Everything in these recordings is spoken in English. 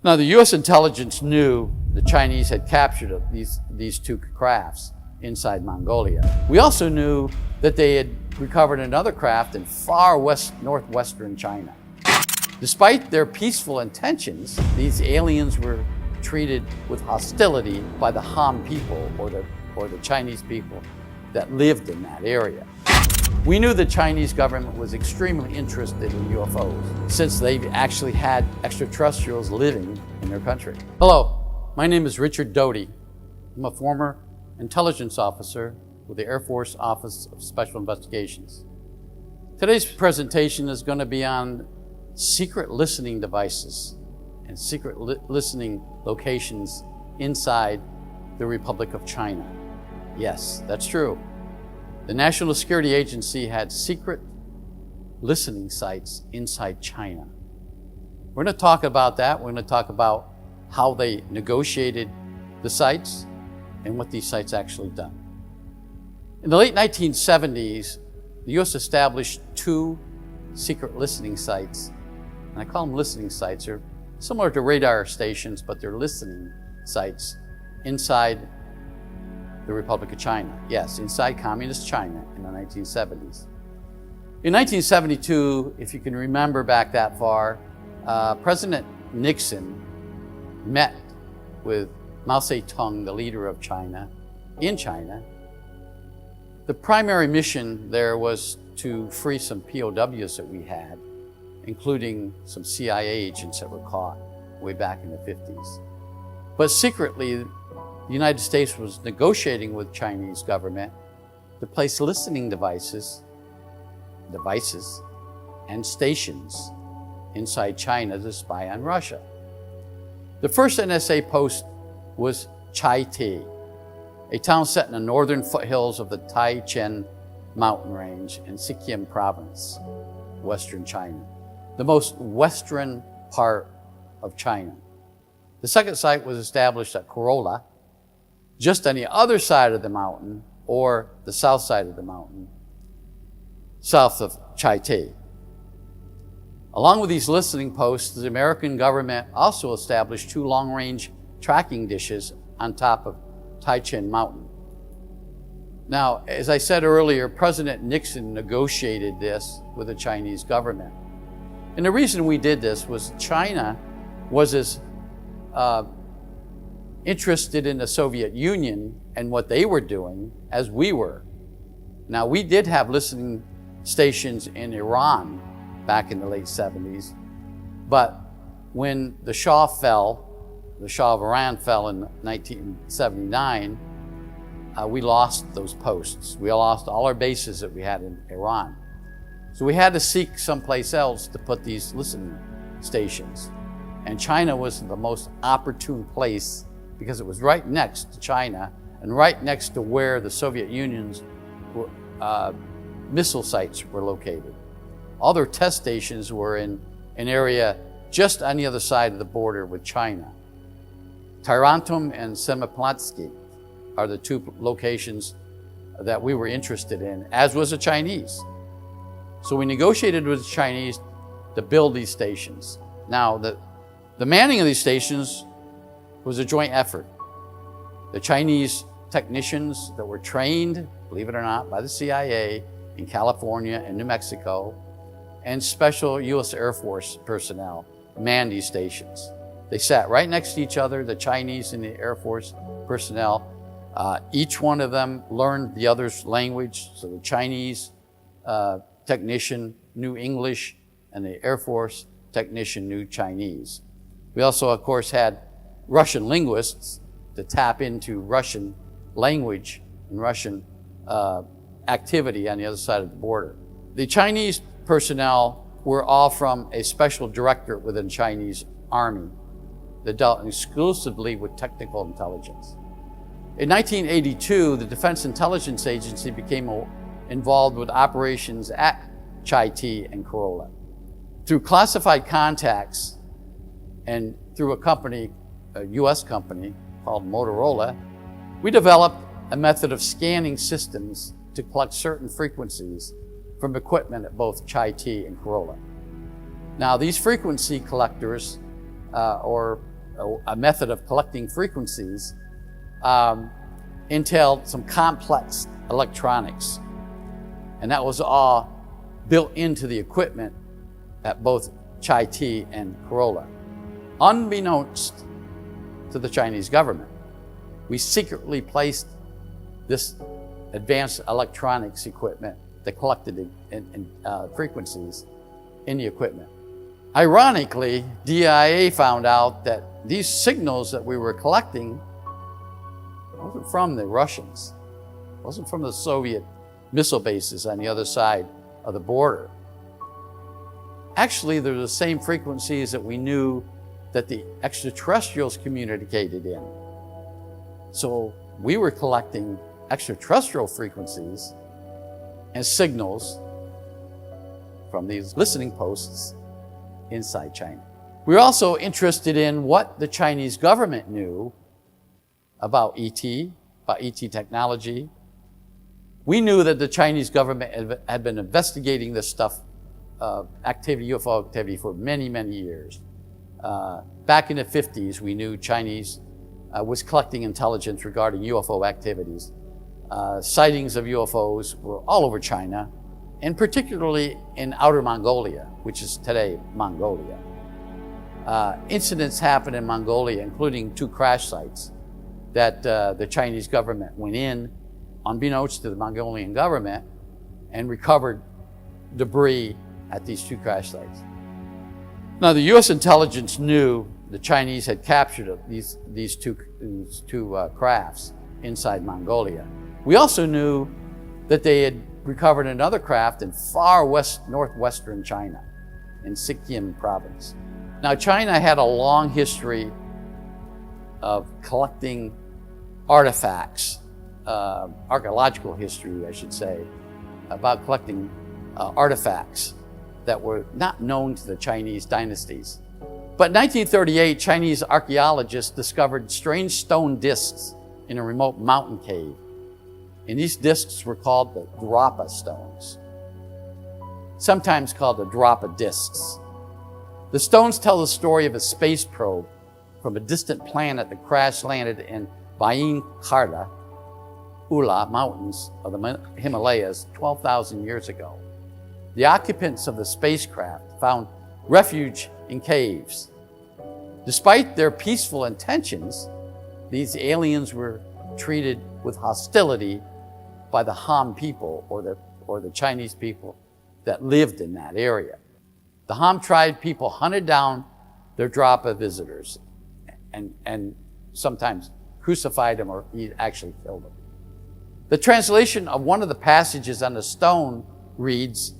Now, the U.S. intelligence knew the Chinese had captured these two crafts inside Mongolia. We also knew that they had recovered another craft in far northwestern China. Despite their peaceful intentions, these aliens were treated with hostility by the Han people, or the Chinese people that lived in that area. We knew the Chinese government was extremely interested in UFOs, since they actually had extraterrestrials living in their country. Hello, my name is Richard Doty. I'm a former intelligence officer with the Air Force Office of Special Investigations. Today's presentation is going to be on secret listening devices and secret listening locations inside the Republic of China. Yes, that's true. The National Security Agency had secret listening sites inside China. We're going to talk about that. We're going to talk about how they negotiated the sites and what these sites actually done. In the late 1970s, the U.S. established two secret listening sites. And I call them listening sites. They're similar to radar stations, but they're listening sites inside the Republic of China. Yes, inside communist China in the 1970s. In 1972, if you can remember back that far, President Nixon met with Mao Zedong, the leader of China, in China. The primary mission there was to free some POWs that we had, including some CIA agents that were caught way back in the 50s. But secretly, the United States was negotiating with Chinese government to place listening devices and stations inside China to spy on Russia. The first NSA post was Chai-Ti, a town set in the northern foothills of the Tai-Chen mountain range in Xinjiang province, western China, the most western part of China. The second site was established at Corolla, just on the other side of the mountain, or the south side of the mountain, south of Chai-Ti. Along with these listening posts, the American government also established two long-range tracking dishes on top of Tai-Chen Mountain. Now, as I said earlier, President Nixon negotiated this with the Chinese government. And the reason we did this was China was as interested in the Soviet Union and what they were doing as we were. Now, we did have listening stations in Iran back in the late 70s, but when the Shah of Iran fell in 1979, we lost those posts. We lost all our bases that we had in Iran. So we had to seek someplace else to put these listening stations. And China was the most opportune place because it was right next to China and right next to where the Soviet Union's missile sites were located. All their test stations were in an area just on the other side of the border with China. Tarantum and Semipalatsky are the two locations that we were interested in, as was the Chinese. So we negotiated with the Chinese to build these stations. Now, the manning of these stations was a joint effort. The Chinese technicians that were trained, believe it or not, by the CIA in California and New Mexico, and special U.S. Air Force personnel manned these stations. They sat right next to each other, the Chinese and the Air Force personnel. Each one of them learned the other's language, so the Chinese technician knew English and the Air Force technician knew Chinese. We also, of course, had Russian linguists to tap into Russian language and Russian activity on the other side of the border. The Chinese personnel were all from a special directorate within the Chinese Army that dealt exclusively with technical intelligence. In 1982, the Defense Intelligence Agency became involved with operations at Chai-Ti and Corolla. Through classified contacts and through a U.S. company called Motorola, we developed a method of scanning systems to collect certain frequencies from equipment at both Chai-Ti and Corolla. Now, these frequency collectors or a method of collecting frequencies entailed some complex electronics. And that was all built into the equipment at both Chai-Ti and Corolla. Unbeknownst to the Chinese government, we secretly placed this advanced electronics equipment that collected frequencies in the equipment. Ironically, DIA found out that these signals that we were collecting wasn't from the Russians, wasn't from the Soviet missile bases on the other side of the border. Actually, they're the same frequencies that we knew that the extraterrestrials communicated in. So we were collecting extraterrestrial frequencies and signals from these listening posts inside China. We were also interested in what the Chinese government knew about ET technology. We knew that the Chinese government had been investigating this stuff, UFO activity, for many, many years. Back in the 50s, we knew Chinese was collecting intelligence regarding UFO activities. Sightings of UFOs were all over China, and particularly in outer Mongolia, which is today Mongolia. Incidents happened in Mongolia, including 2 crash sites that the Chinese government went in, unbeknownst to the Mongolian government, and recovered debris at these 2 crash sites. Now, the U.S. intelligence knew the Chinese had captured these two crafts inside Mongolia. We also knew that they had recovered another craft in far northwestern China, in Xinjiang province. Now, China had a long history of collecting artifacts, archaeological history, I should say, about collecting artifacts that were not known to the Chinese dynasties. But in 1938, Chinese archaeologists discovered strange stone discs in a remote mountain cave. And these discs were called the Drapa stones, sometimes called the Drapa discs. The stones tell the story of a space probe from a distant planet that crash landed in Bayin Kharda, Ula Mountains of the Himalayas 12,000 years ago. The occupants of the spacecraft found refuge in caves. Despite their peaceful intentions, these aliens were treated with hostility by the Han people, or the Chinese people that lived in that area. The Han tribe people hunted down their Drapa visitors and sometimes crucified them or actually killed them. The translation of one of the passages on the stone reads,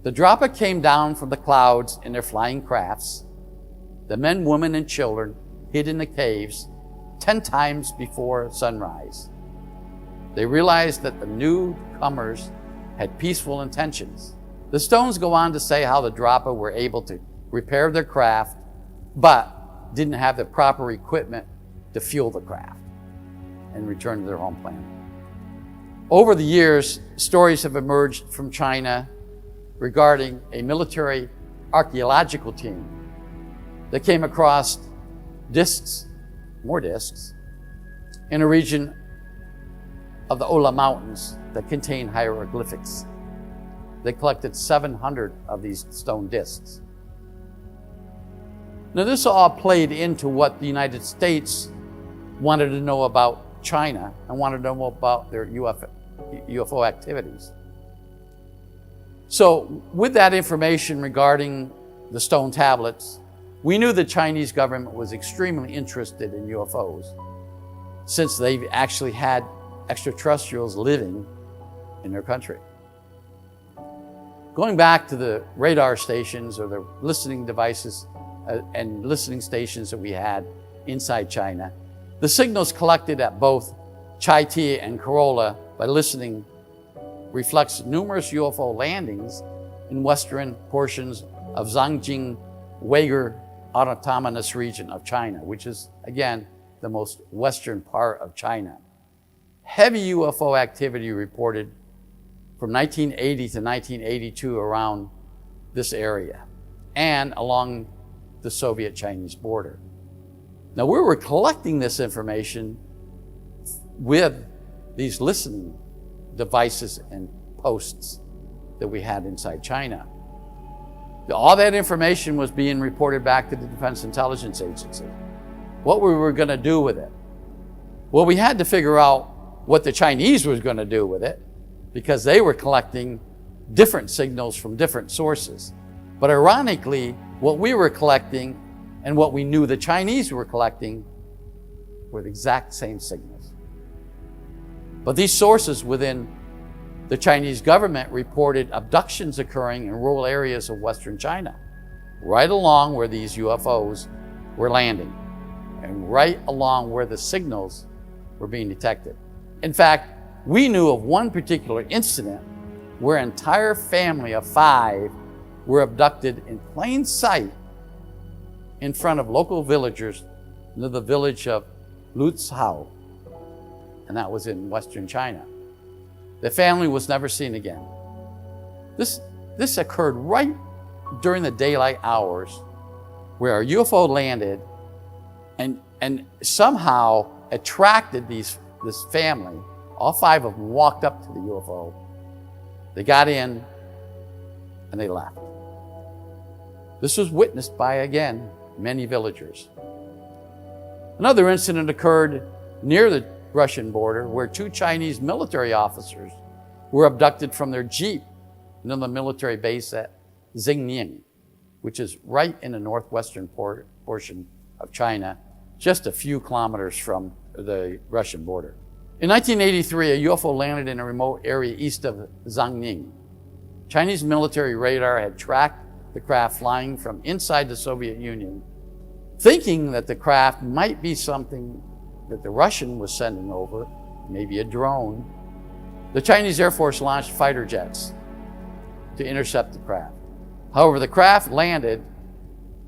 "The Drapa came down from the clouds in their flying crafts. The men, women, and children hid in the caves 10 times before sunrise. They realized that the newcomers had peaceful intentions." The stones go on to say how the Drapa were able to repair their craft, but didn't have the proper equipment to fuel the craft and return to their home planet. Over the years, stories have emerged from China regarding a military archaeological team that came across discs, more discs, in a region of the Ula Mountains that contain hieroglyphics. They collected 700 of these stone discs. Now, this all played into what the United States wanted to know about China and wanted to know about their UFO activities. So with that information regarding the stone tablets, we knew the Chinese government was extremely interested in UFOs, since they actually had extraterrestrials living in their country. Going back to the radar stations or the listening devices and listening stations that we had inside China, the signals collected at both Chai-Ti and Corolla by listening reflects numerous UFO landings in western portions of Xinjiang Uyghur Autonomous Region of China, which is, again, the most western part of China. Heavy UFO activity reported from 1980 to 1982 around this area and along the Soviet-Chinese border. Now, we were collecting this information with these listening devices and posts that we had inside China. All that information was being reported back to the Defense Intelligence Agency. What we were going to do with it? Well, we had to figure out what the Chinese was going to do with it, because they were collecting different signals from different sources. But ironically, what we were collecting and what we knew the Chinese were collecting were the exact same signals. But these sources within the Chinese government reported abductions occurring in rural areas of Western China, right along where these UFOs were landing, and right along where the signals were being detected. In fact, we knew of one particular incident where an entire family of 5 were abducted in plain sight in front of local villagers near the village of Lutzhou, and that was in Western China. The family was never seen again. This occurred right during the daylight hours, where a UFO landed and somehow attracted this family. All 5 of them walked up to the UFO. They got in and they left. This was witnessed by, again, many villagers. Another incident occurred near the Russian border, where 2 Chinese military officers were abducted from their jeep near the military base at Xinjiang, which is right in the northwestern portion of China, just a few kilometers from the Russian border. In 1983, a UFO landed in a remote area east of Xinjiang. Chinese military radar had tracked the craft flying from inside the Soviet Union, thinking that the craft might be something that the Russian was sending over, maybe a drone. The Chinese Air Force launched fighter jets to intercept the craft. However, the craft landed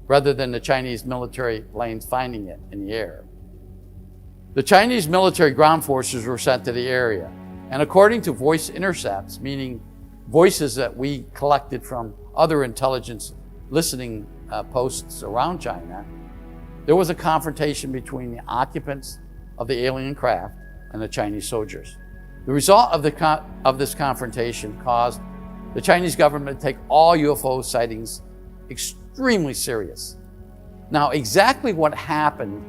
rather than the Chinese military planes finding it in the air. The Chinese military ground forces were sent to the area, and according to voice intercepts, meaning voices that we collected from other intelligence listening posts around China, there was a confrontation between the occupants of the alien craft and the Chinese soldiers. The result of this confrontation caused the Chinese government to take all UFO sightings extremely serious. Now, exactly what happened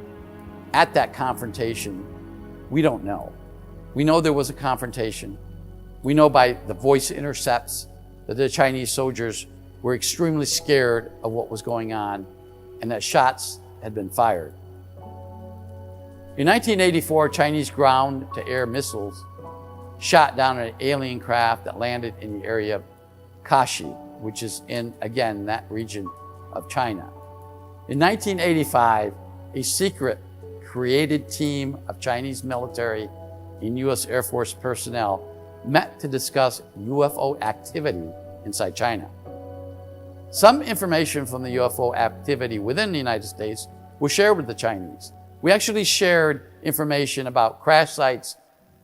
at that confrontation, we don't know. We know there was a confrontation. We know by the voice intercepts that the Chinese soldiers were extremely scared of what was going on and that shots had been fired. In 1984, Chinese ground-to-air missiles shot down an alien craft that landed in the area of Kashi, which is in, again, that region of China. In 1985, a secret created team of Chinese military and U.S. Air Force personnel met to discuss UFO activity inside China. Some information from the UFO activity within the United States was shared with the Chinese. We actually shared information about crash sites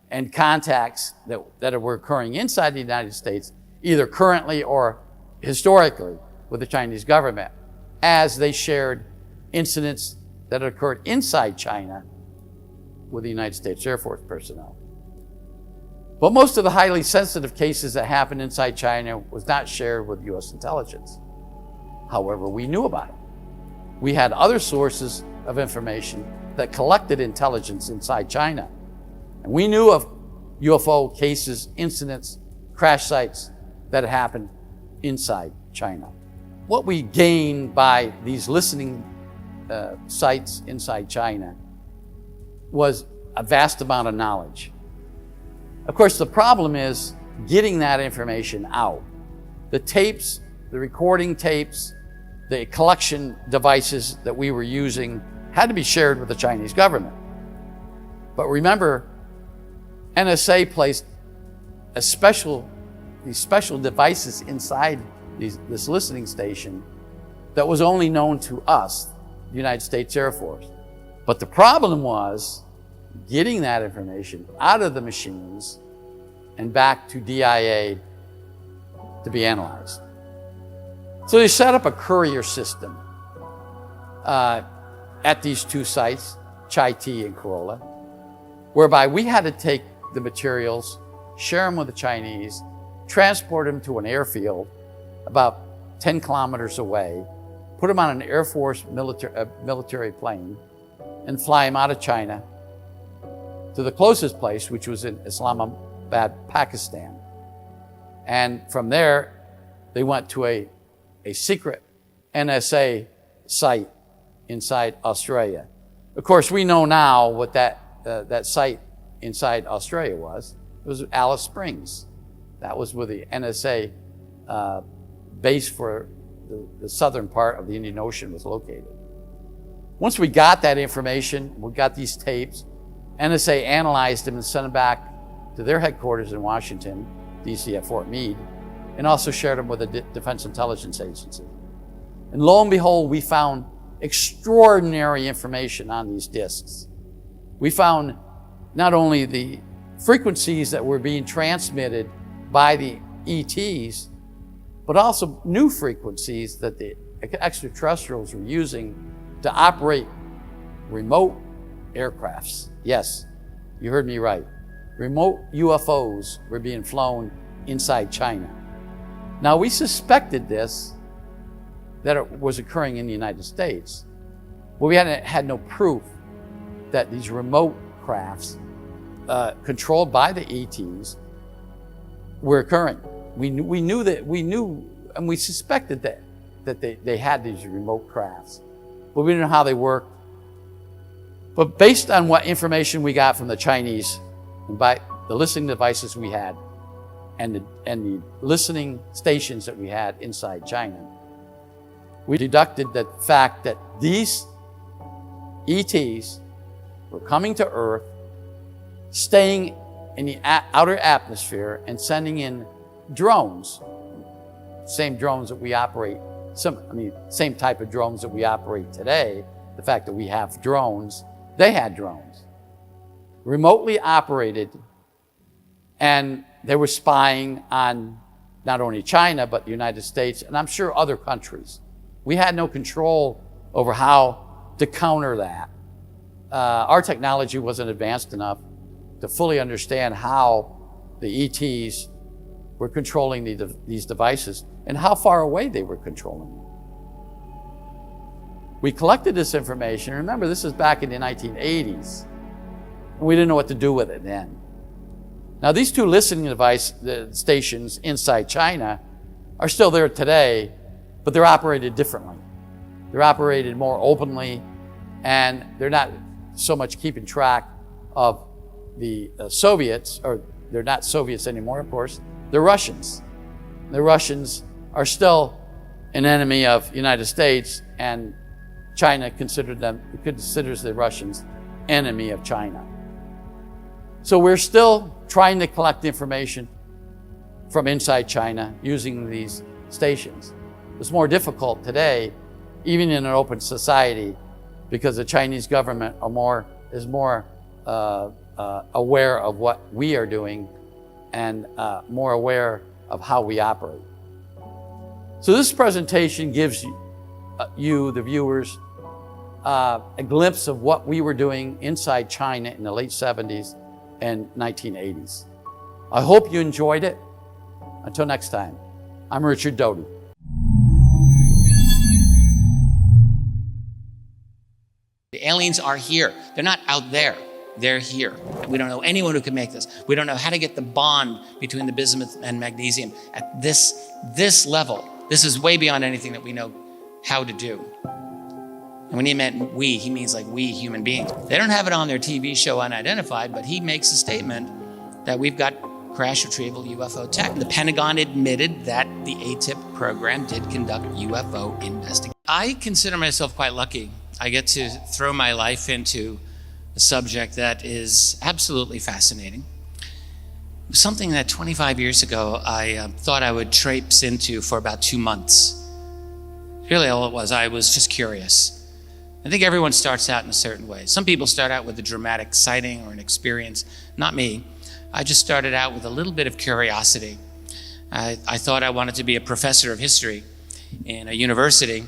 and contacts that were occurring inside the United States, either currently or historically, with the Chinese government, as they shared incidents that occurred inside China with the United States Air Force personnel. But most of the highly sensitive cases that happened inside China was not shared with U.S. intelligence. However, we knew about it. We had other sources of information that collected intelligence inside China. And we knew of UFO cases, incidents, crash sites that had happened inside China. What we gained by these listening sites inside China was a vast amount of knowledge. Of course, the problem is getting that information out. The tapes, the recording tapes, the collection devices that we were using had to be shared with the Chinese government. But remember, NSA placed these special devices inside this listening station that was only known to us, the United States Air Force. But the problem was getting that information out of the machines and back to DIA to be analyzed. So they set up a courier system. at these two sites, Chai-Ti and Corolla, whereby we had to take the materials, share them with the Chinese, transport them to an airfield about 10 kilometers away, put them on an Air Force military plane, and fly them out of China to the closest place, which was in Islamabad, Pakistan. And from there, they went to a secret NSA site inside Australia. Of course, we know now what that site inside Australia was. It was Alice Springs. That was where the NSA base for the southern part of the Indian Ocean was located. Once we got that information, we got these tapes, NSA analyzed them and sent them back to their headquarters in Washington, D.C. at Fort Meade, and also shared them with the Defense Intelligence Agency. And lo and behold, we found extraordinary information on these disks. We found not only the frequencies that were being transmitted by the ETs, but also new frequencies that the extraterrestrials were using to operate remote aircrafts. Yes, you heard me right. Remote UFOs were being flown inside China. Now, we suspected that it was occurring in the United States, but we had no proof that these remote crafts controlled by the ETs were occurring. We knew, and we suspected that they had these remote crafts, but we didn't know how they worked. But based on what information we got from the Chinese, and by the listening devices we had, and the listening stations that we had inside China, we deducted the fact that these ETs were coming to Earth, staying in the outer atmosphere, and sending in drones, same drones that we operate, same type of drones that we operate today. The fact that we have drones, they had drones, remotely operated, and they were spying on not only China, but the United States, and I'm sure other countries. We had no control over how to counter that. Our technology wasn't advanced enough to fully understand how the ETs were controlling these devices and how far away they were controlling them. We collected this information. Remember, this is back in the 1980s, and we didn't know what to do with it then. Now, these two listening stations inside China are still there today, but they're operated differently. They're operated more openly, and they're not so much keeping track of the Soviets, or they're not Soviets anymore, of course. They're Russians. The Russians are still an enemy of the United States, and China considers the Russians enemy of China. So we're still trying to collect information from inside China using these stations. It's more difficult today, even in an open society, because the Chinese government is more aware of what we are doing and more aware of how we operate. So this presentation gives you, the viewers, a glimpse of what we were doing inside China in the late 70s and 1980s. I hope you enjoyed it. Until next time, I'm Richard Doty. The aliens are here. They're not out there. They're here. We don't know anyone who can make this. We don't know how to get the bond between the bismuth and magnesium at this level. This is way beyond anything that we know how to do. And when he meant we, he means like we human beings. They don't have it on their TV show unidentified, but he makes a statement that we've got crash retrieval UFO tech. The Pentagon admitted that the AATIP program did conduct UFO investigation. I consider myself quite lucky. I get to throw my life into a subject that is absolutely fascinating. Something that 25 years ago I thought I would traipse into for about 2 months. Really all it was, I was just curious. I think everyone starts out in a certain way. Some people start out with a dramatic sighting or an experience. Not me. I just started out with a little bit of curiosity. I thought I wanted to be a professor of history in a university.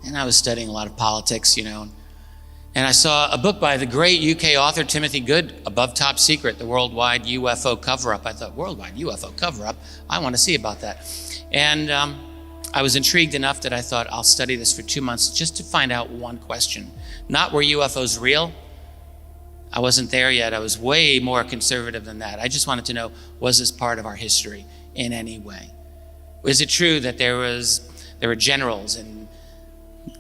And I was studying a lot of politics, and I saw a book by the great UK author Timothy Good, Above Top Secret, the Worldwide UFO Cover-Up. I thought, Worldwide UFO Cover-Up? I want to see about that. And I was intrigued enough that I thought, I'll study this for 2 months just to find out one question. Not were UFOs real? I wasn't there yet. I was way more conservative than that. I just wanted to know, was this part of our history in any way? Was it true that there were generals and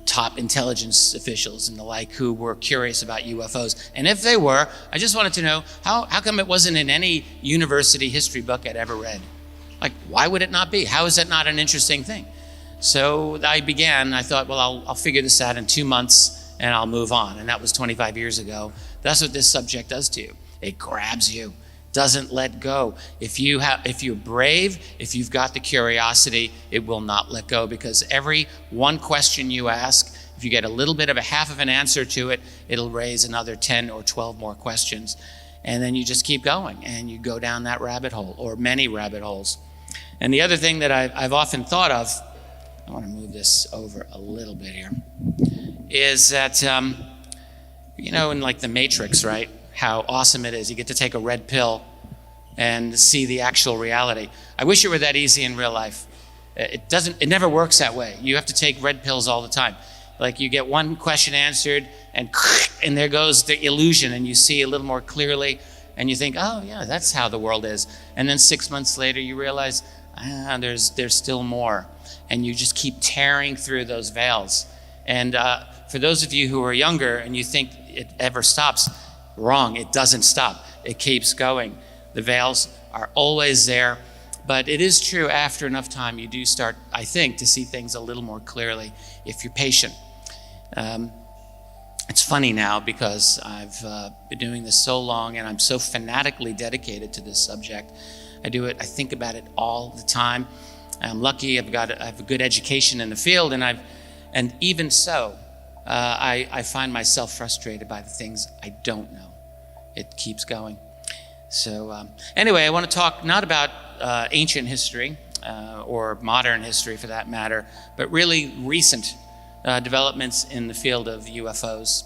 top intelligence officials and the like who were curious about UFOs? And if they were, I just wanted to know, how come it wasn't in any university history book I'd ever read? Like, why would it not be? How is that not an interesting thing? So I thought, well, I'll figure this out in 2 months and I'll move on. And that was 25 years ago. That's what this subject does to you. It grabs you, doesn't let go. If you're brave, if you've got the curiosity, it will not let go, because every one question you ask, if you get a little bit of a half of an answer to it, it'll raise another 10 or 12 more questions. And then you just keep going and you go down that rabbit hole, or many rabbit holes. And the other thing that I've often thought of, I want to move this over a little bit here, is that, in like the Matrix, right? How awesome it is. You get to take a red pill and see the actual reality. I wish it were that easy in real life. It never works that way. You have to take red pills all the time. Like, you get one question answered and there goes the illusion, and you see a little more clearly and you think, oh yeah, that's how the world is. And then 6 months later you realize, there's still more. And you just keep tearing through those veils. And for those of you who are younger and you think it ever stops, wrong, it doesn't stop. It keeps going. The veils are always there. But it is true, after enough time, you do start, I think, to see things a little more clearly if you're patient. It's funny now, because I've been doing this so long and I'm so fanatically dedicated to this subject. I think about it all the time. I'm lucky, I have a good education in the field, and even so, I find myself frustrated by the things I don't know. It keeps going. So anyway, I want to talk not about ancient history or modern history for that matter, but really recent developments in the field of UFOs.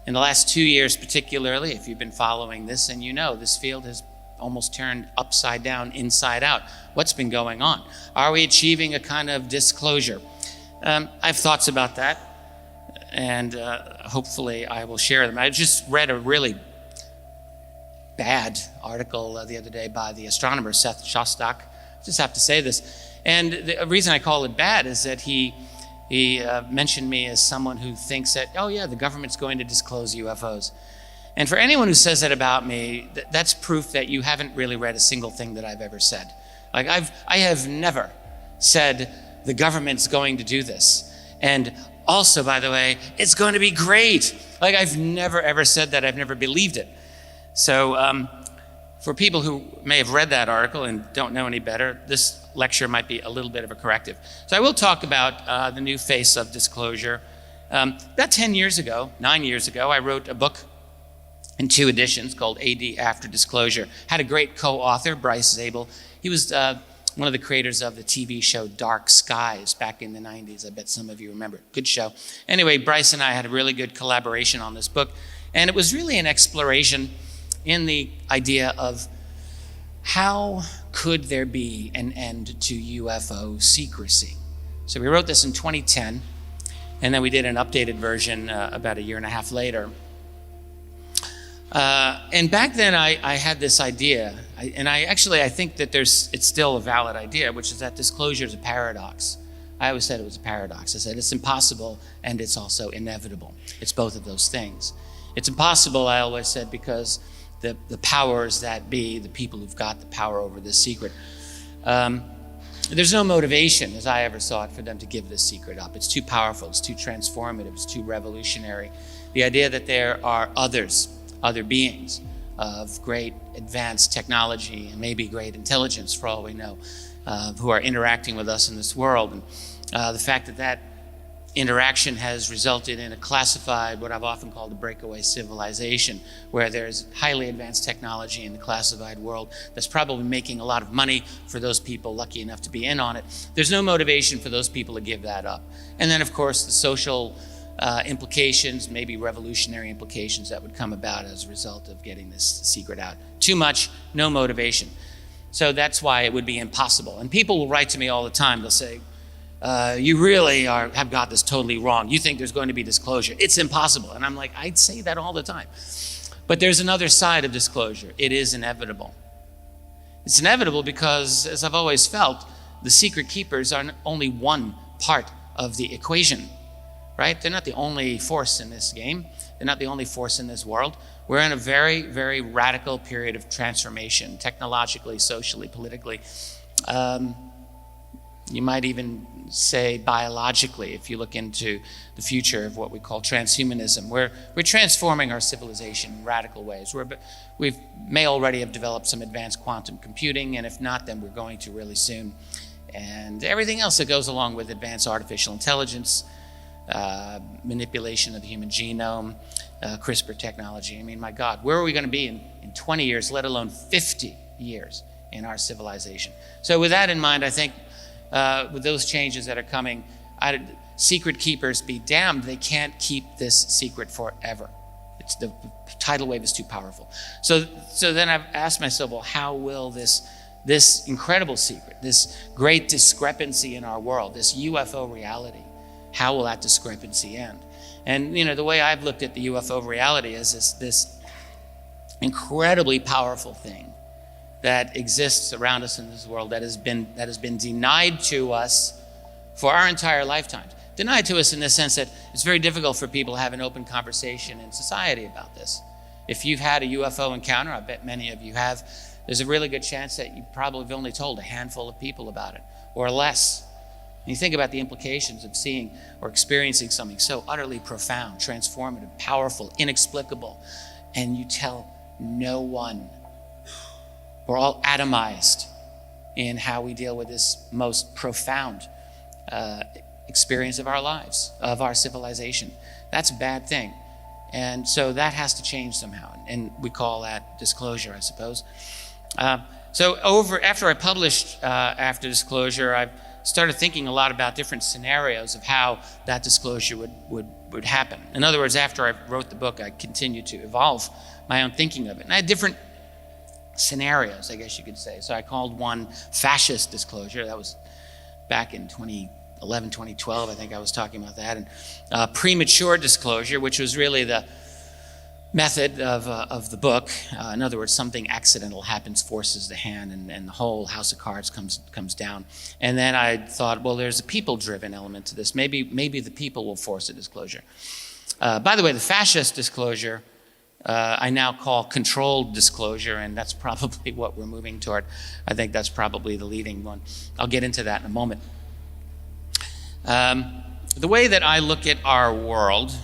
In the last 2 years particularly, if you've been following this, and this field has almost turned upside down, inside out. What's been going on? Are we achieving a kind of disclosure? I have thoughts about that, and hopefully I will share them. I just read a really bad article the other day by the astronomer Seth Shostak. I just have to say this. And the reason I call it bad is that he mentioned me as someone who thinks that, oh yeah, the government's going to disclose UFOs. And for anyone who says that about me, that's proof that you haven't really read a single thing that I've ever said. Like, I have never said the government's going to do this. And also, by the way, it's going to be great. Like, I've never ever said that. I've never believed it. So for people who may have read that article and don't know any better, this lecture might be a little bit of a corrective. So I will talk about the new face of disclosure. About 9 years ago, I wrote a book in 2 editions called AD After Disclosure. Had a great co-author, Bryce Zabel. He was one of the creators of the TV show Dark Skies back in the 90s. I bet some of you remember. Good show. Anyway, Bryce and I had a really good collaboration on this book, and it was really an exploration in the idea of how could there be an end to UFO secrecy. So we wrote this in 2010, and then we did an updated version about a year and a half later. And back then I had this idea, I think that it's still a valid idea, which is that disclosure is a paradox. I always said it was a paradox. I said it's impossible and it's also inevitable. It's both of those things. It's impossible, I always said, because the powers that be, the people who've got the power over this secret, there's no motivation, as I ever saw it, for them to give this secret up. It's too powerful, it's too transformative, it's too revolutionary. The idea that there are other beings of great advanced technology and maybe great intelligence, for all we know, who are interacting with us in this world. And the fact that interaction has resulted in a classified, what I've often called a breakaway civilization, where there's highly advanced technology in the classified world that's probably making a lot of money for those people lucky enough to be in on it. There's no motivation for those people to give that up. And then, of course, the social implications, maybe revolutionary implications that would come about as a result of getting this secret out. Too much, no motivation. So that's why it would be impossible. And people will write to me all the time. They'll say, you really have got this totally wrong. You think there's going to be disclosure. It's impossible. And I'm like, I'd say that all the time. But there's another side of disclosure. It is inevitable. It's inevitable because, as I've always felt, the secret keepers are only one part of the equation, right? They're not the only force in this game. They're not the only force in this world. We're in a very, very radical period of transformation, technologically, socially, politically. You might even say biologically, if you look into the future of what we call transhumanism. We're transforming our civilization in radical ways. We may already have developed some advanced quantum computing, and if not, then we're going to really soon. And everything else that goes along with advanced artificial intelligence, manipulation of the human genome, CRISPR technology. I mean, my God, where are we going to be in 20 years, let alone 50 years in our civilization? So with that in mind, I think with those changes that are coming, secret keepers be damned, they can't keep this secret forever. The tidal wave is too powerful. So then I've asked myself, well, how will this incredible secret, this great discrepancy in our world, this UFO reality, how will that discrepancy end? And the way I've looked at the UFO reality is this incredibly powerful thing that exists around us in this world that has been denied to us for our entire lifetimes. Denied to us in the sense that it's very difficult for people to have an open conversation in society about this. If you've had a UFO encounter, I bet many of you have, there's a really good chance that you probably have only told a handful of people about it, or less. And you think about the implications of seeing or experiencing something so utterly profound, transformative, powerful, inexplicable, and you tell no one. We're all atomized in how we deal with this most profound experience of our lives, of our civilization. That's a bad thing. And so that has to change somehow. And we call that disclosure, I suppose. After I published After Disclosure, I started thinking a lot about different scenarios of how that disclosure would happen. In other words, after I wrote the book, I continued to evolve my own thinking of it. And I had different scenarios, I guess you could say. So I called one fascist disclosure. That was back in 2011, 2012, I think I was talking about that. And premature disclosure, which was really the method of the book. In other words, something accidental happens, forces the hand, and the whole house of cards comes down. And then I thought, well, there's a people-driven element to this. Maybe the people will force a disclosure. By the way, the fascist disclosure, I now call controlled disclosure, and that's probably what we're moving toward. I think that's probably the leading one. I'll get into that in a moment. The way that I look at our world,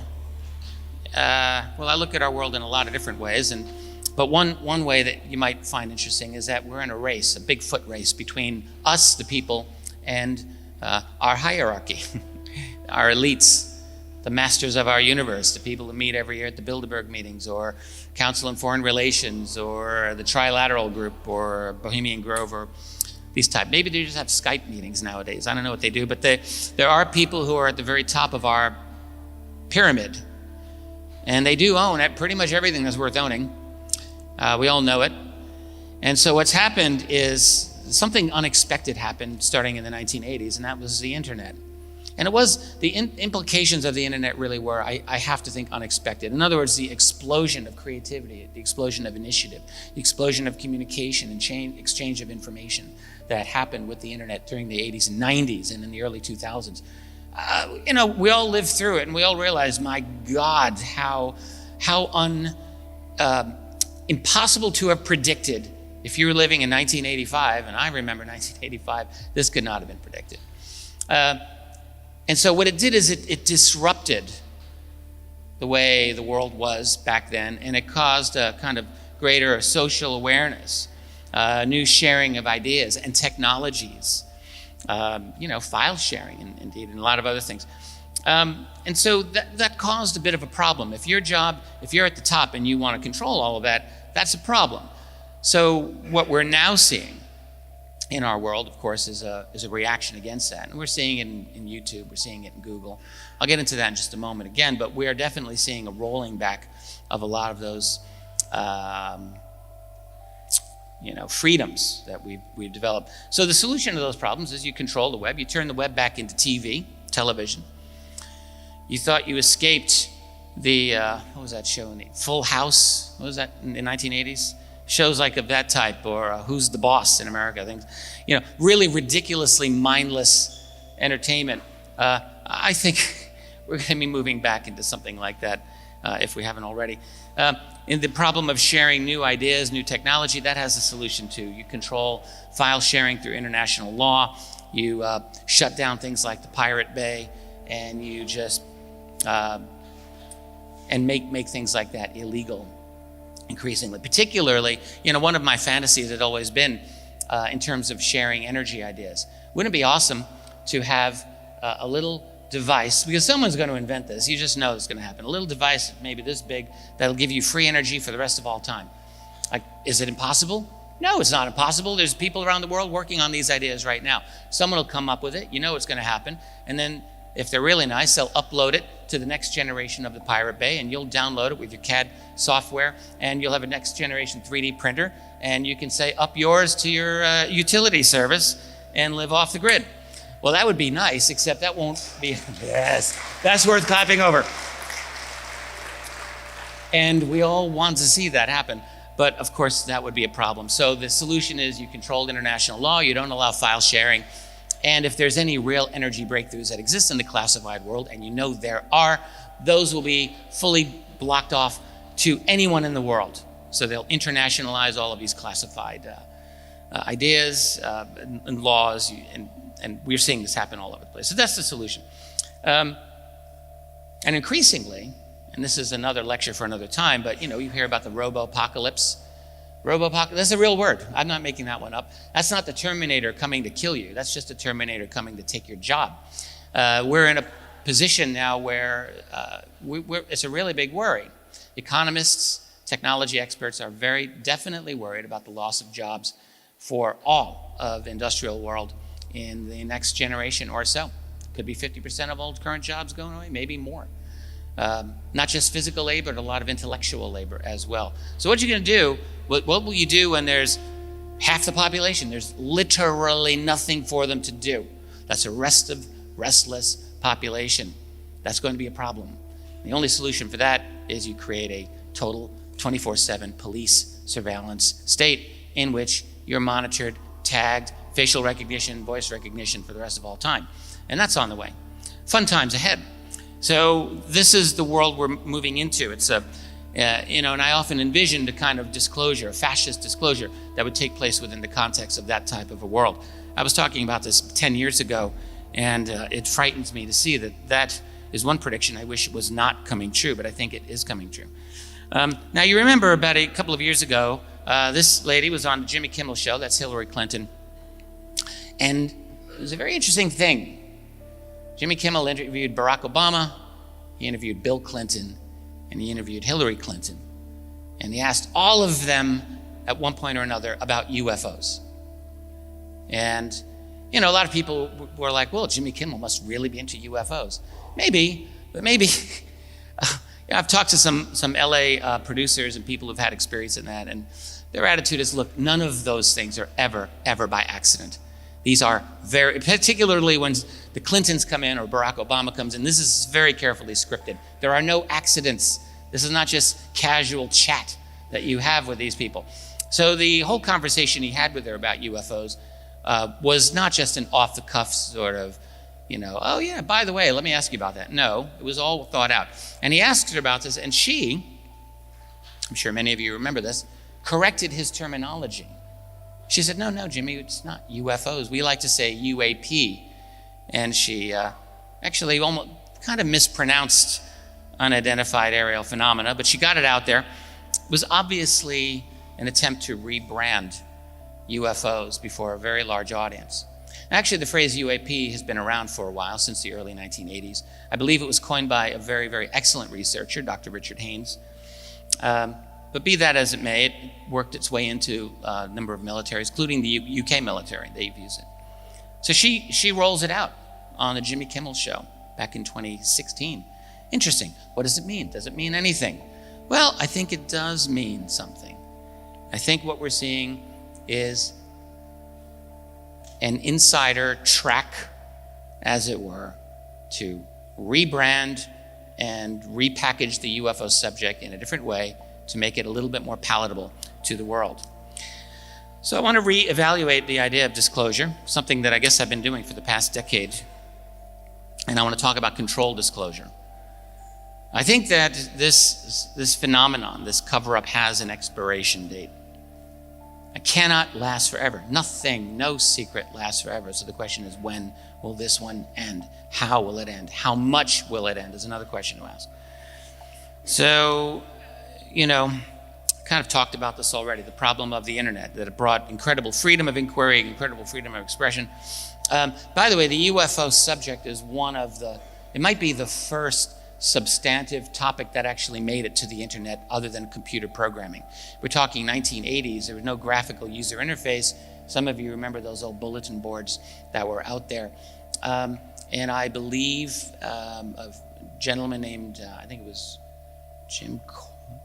I look at our world in a lot of different ways, but one way that you might find interesting is that we're in a race, a big foot race between us, the people, and our hierarchy, our elites, the masters of our universe, the people who meet every year at the Bilderberg meetings, or Council on Foreign Relations, or the Trilateral Group, or Bohemian Grove, or these type. Maybe they just have Skype meetings nowadays. I don't know what they do, but there are people who are at the very top of our pyramid, and they do own pretty much everything that's worth owning. We all know it. And so what's happened is something unexpected happened starting in the 1980s, and that was the internet. And it was, the implications of the internet really were, I have to think, unexpected. In other words, the explosion of creativity, the explosion of initiative, the explosion of communication and exchange of information that happened with the internet during the 80s and 90s and in the early 2000s. We all lived through it, and we all realized, my God, how impossible to have predicted. If you were living in 1985, and I remember 1985, this could not have been predicted. And so what it did is it disrupted the way the world was back then, and it caused a kind of greater social awareness, new sharing of ideas and technologies, file sharing, indeed, and a lot of other things. And so that caused a bit of a problem. If you're at the top and you want to control all of that, that's a problem. So what we're now seeing in our world, of course, is a reaction against that. And we're seeing it in YouTube, we're seeing it in Google. I'll get into that in just a moment again, but we are definitely seeing a rolling back of a lot of those freedoms that we've developed. So the solution to those problems is you control the web. You turn the web back into television. You thought you escaped the, what was that show? Full House? What was that in the 1980s? Shows like of that type, or Who's the Boss in America, I think. Really ridiculously mindless entertainment. I think we're going to be moving back into something like that if we haven't already. In the problem of sharing new ideas, new technology, that has a solution too. You control file sharing through international law. You shut down things like the Pirate Bay, and you just and make things like that illegal increasingly. Particularly, one of my fantasies had always been in terms of sharing energy ideas. Wouldn't it be awesome to have a little device, because someone's going to invent this, you just know it's going to happen, a little device maybe this big that'll give you free energy for the rest of all time. Like, is it impossible? No, it's not impossible. There's people around the world working on these ideas right now. Someone will come up with it, it's going to happen, and then if they're really nice, they'll upload it to the next generation of the Pirate Bay, and you'll download it with your CAD software, and you'll have a next generation 3D printer, and you can say up yours to your utility service and live off the grid. Well, that would be nice, except that won't be, yes, that's worth clapping over. And we all want to see that happen, but of course that would be a problem. So the solution is you control international law, you don't allow file sharing, and if there's any real energy breakthroughs that exist in the classified world, and there are, those will be fully blocked off to anyone in the world. So they'll internationalize all of these classified ideas and laws, and we're seeing this happen all over the place. So that's the solution. And increasingly, and this is another lecture for another time, but you hear about the robo-apocalypse. Robo-apocalypse, that's a real word. I'm not making that one up. That's not the Terminator coming to kill you. That's just a Terminator coming to take your job. We're in a position now where it's a really big worry. Economists, technology experts are very definitely worried about the loss of jobs for all of the industrial world in the next generation or so. Could be 50% of all current jobs going away, maybe more. Not just physical labor, but a lot of intellectual labor as well. So what are you going to do? What will you do when there's half the population? There's literally nothing for them to do. That's a restless population. That's going to be a problem. The only solution for that is you create a total 24/7 police surveillance state in which you're monitored, tagged, facial recognition, voice recognition for the rest of all time. And that's on the way. Fun times ahead. So this is the world we're moving into. It's and I often envisioned a kind of disclosure, a fascist disclosure that would take place within the context of that type of a world. I was talking about this 10 years ago, and it frightens me to see that is one prediction. I wish it was not coming true, but I think it is coming true. Now, you remember about a couple of years ago, this lady was on the Jimmy Kimmel show, that's Hillary Clinton, and it was a very interesting thing. Jimmy Kimmel interviewed Barack Obama, he interviewed Bill Clinton, and he interviewed Hillary Clinton. And he asked all of them at one point or another about UFOs. And, a lot of people were like, well, Jimmy Kimmel must really be into UFOs. Maybe, but maybe. I've talked to some LA producers and people who've had experience in that, and their attitude is, look, none of those things are ever by accident. These are very, particularly when the Clintons come in or Barack Obama comes in, this is very carefully scripted. There are no accidents. This is not just casual chat that you have with these people. So the whole conversation he had with her about UFOs was not just an off-the-cuff sort of, oh yeah, by the way, let me ask you about that. No, it was all thought out. And he asked her about this, and she, I'm sure many of you remember this, corrected his terminology. She said, no, Jimmy, it's not UFOs. We like to say UAP. And she actually almost kind of mispronounced unidentified aerial phenomena, but she got it out there. It was obviously an attempt to rebrand UFOs before a very large audience. Actually, the phrase UAP has been around for a while, since the early 1980s. I believe it was coined by a very, very excellent researcher, Dr. Richard Haynes. But be that as it may, it worked its way into a number of militaries, including the UK military. They've used it. So she rolls it out on the Jimmy Kimmel show back in 2016. Interesting. What does it mean? Does it mean anything? Well, I think it does mean something. I think what we're seeing is an insider track, as it were, to rebrand and repackage the UFO subject in a different way to make it a little bit more palatable to the world. So I want to reevaluate the idea of disclosure, something that I guess I've been doing for the past decade. And I want to talk about controlled disclosure. I think that this phenomenon, this cover-up, has an expiration date. It cannot last forever. Nothing, no secret lasts forever. So the question is, when will this one end? How will it end? How much will it end is another question to ask. So, kind of talked about this already, the problem of the internet, that it brought incredible freedom of inquiry, incredible freedom of expression. By the way, the UFO subject is it might be the first substantive topic that actually made it to the internet other than computer programming. We're talking 1980s. There was no graphical user interface. Some of you remember those old bulletin boards that were out there. And I believe a gentleman named, I think it was Jim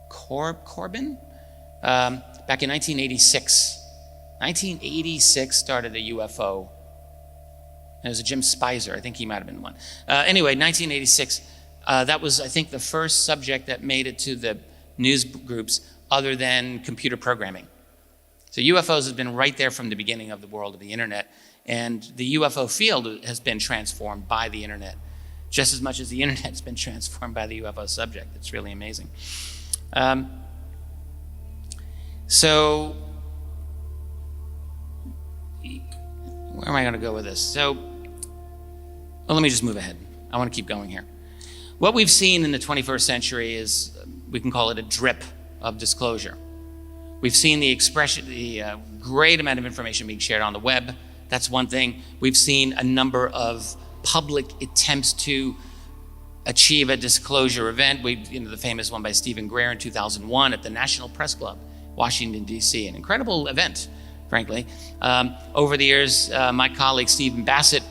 Corbin, back in 1986. 1986 started a UFO. It was a Jim Spicer. I think he might have been the one. Anyway, 1986. That was, I think, the first subject that made it to the news groups other than computer programming. So UFOs has been right there from the beginning of the world of the internet, and the UFO field has been transformed by the internet, just as much as the internet has been transformed by the UFO subject. It's really amazing. So where am I going to go with this? So, well, let me just move ahead. I want to keep going here. What we've seen in the 21st century is, we can call it a drip of disclosure. We've seen the great amount of information being shared on the web. That's one thing. We've seen a number of public attempts to achieve a disclosure event. The famous one by Stephen Greer in 2001 at the National Press Club, Washington, D.C. An incredible event, frankly. Over the years, my colleague Stephen Bassett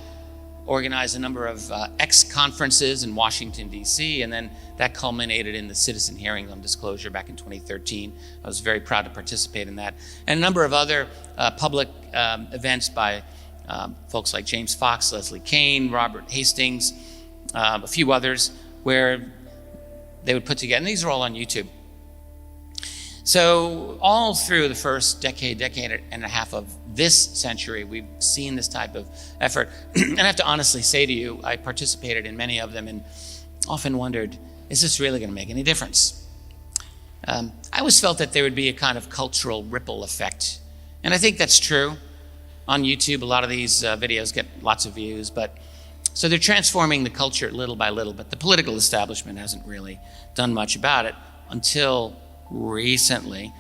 organized a number of X conferences in Washington, D.C., and then that culminated in the citizen hearing on disclosure back in 2013. I was very proud to participate in that. And a number of other public events by folks like James Fox, Leslie Kean, Robert Hastings, a few others, where they would put together, and these are all on YouTube. So all through the first decade and a half of this century, we've seen this type of effort. And I have to honestly say to you, I participated in many of them and often wondered, is this really going to make any difference? I always felt that there would be a kind of cultural ripple effect. And I think that's true. On YouTube, a lot of these videos get lots of views, so they're transforming the culture little by little, but the political establishment hasn't really done much about it until recently.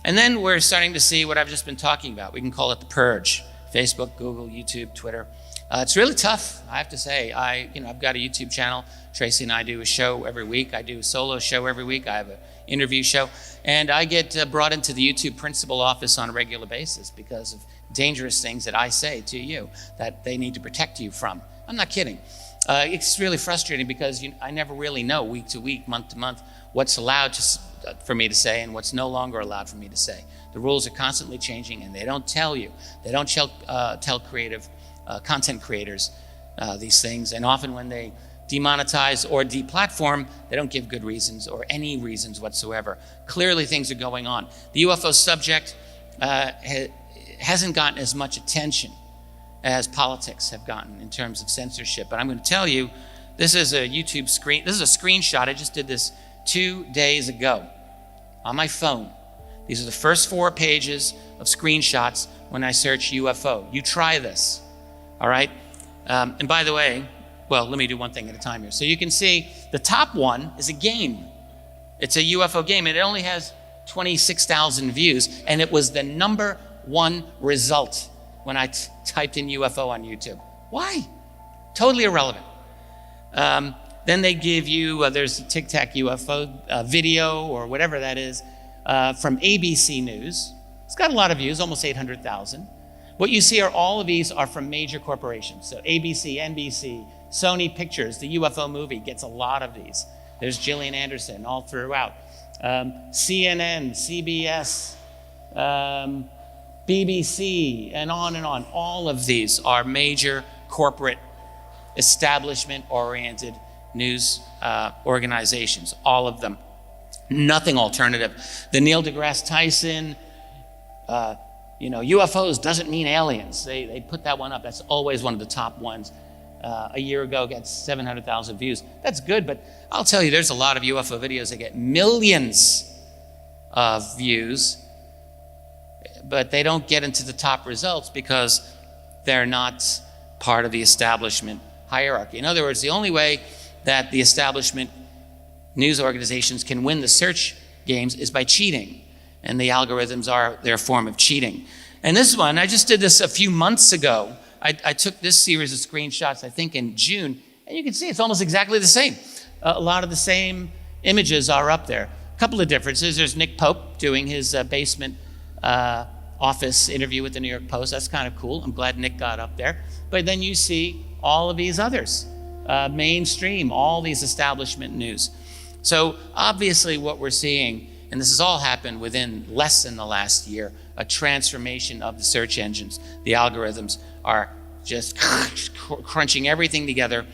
And then we're starting to see what I've just been talking about. We can call it the purge. Facebook, Google, YouTube, Twitter. It's really tough, I have to say. I've got a YouTube channel. Tracy and I do a show every week. I do a solo show every week. I have an interview show. And I get brought into the YouTube principal office on a regular basis because of dangerous things that I say to you that they need to protect you from. I'm not kidding. It's really frustrating because I never really know week to week, month to month, what's allowed for me to say and what's no longer allowed for me to say. The rules are constantly changing, and they don't tell you. They don't tell creative content creators these things. And often when they demonetize or deplatform, they don't give good reasons or any reasons whatsoever. Clearly things are going on. The UFO subject hasn't gotten as much attention as politics have gotten in terms of censorship. But I'm going to tell you, this is a YouTube screen. This is a screenshot. I just did this 2 days ago on my phone. These are the first 4 pages of screenshots when I search UFO. You try this, all right? And by the way, well, let me do one thing at a time here. So you can see the top one is a game. It's a UFO game, and it only has 26,000 views, and it was the #1 result when I typed in UFO on YouTube. Why? Totally irrelevant. Then they give you, there's a Tic Tac UFO video or whatever that is from ABC News. It's got a lot of views, almost 800,000. What you see are all of these are from major corporations. So ABC, NBC, Sony Pictures, the UFO movie gets a lot of these. There's Gillian Anderson all throughout. CNN, CBS, BBC, and on and on. All of these are major corporate establishment-oriented news organizations, all of them. Nothing alternative. The Neil deGrasse Tyson, UFOs doesn't mean aliens. They put that one up. That's always one of the top ones. A year ago, got 700,000 views. That's good, but I'll tell you, there's a lot of UFO videos that get millions of views, but they don't get into the top results because they're not part of the establishment hierarchy. In other words, the only way that the establishment news organizations can win the search games is by cheating, and the algorithms are their form of cheating. And this one, I just did this a few months ago. I took this series of screenshots, I think in June, and you can see it's almost exactly the same. A lot of the same images are up there. A couple of differences. There's Nick Pope doing his basement office interview with the New York Post. That's kind of cool. I'm glad Nick got up there. But then you see all of these others, mainstream, all these establishment news. So obviously what we're seeing, and this has all happened within less than the last year, a transformation of the search engines. The algorithms are just crunching everything together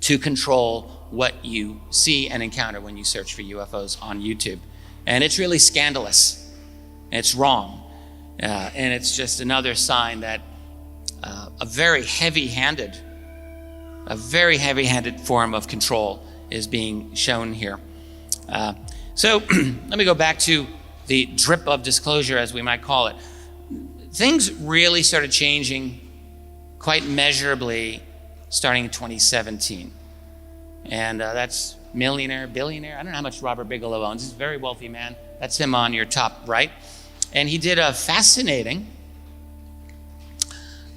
to control what you see and encounter when you search for UFOs on YouTube. And it's really scandalous. It's wrong. And it's just another sign that a very heavy-handed form of control is being shown here. So let me go back to the drip of disclosure, as we might call it. Things really started changing quite measurably starting in 2017. And that's millionaire, billionaire. I don't know how much Robert Bigelow owns. He's a very wealthy man. That's him on your top right. And he did a fascinating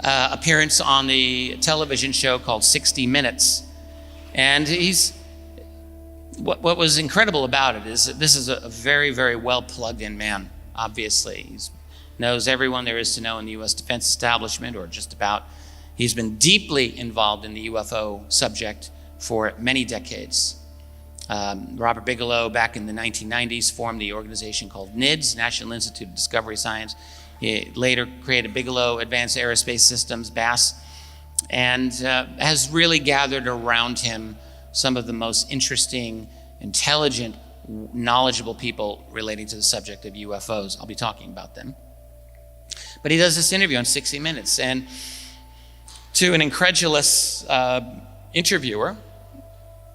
appearance on the television show called 60 Minutes. And what was incredible about it is that this is a very, very well plugged in man, obviously. He knows everyone there is to know in the U.S. defense establishment, or just about. He's been deeply involved in the UFO subject for many decades. Robert Bigelow, back in the 1990s, formed the organization called NIDS, National Institute of Discovery Science. He later created Bigelow Advanced Aerospace Systems, BASS, and has really gathered around him some of the most interesting, intelligent, knowledgeable people relating to the subject of UFOs. I'll be talking about them. But he does this interview on 60 Minutes, and to an incredulous interviewer,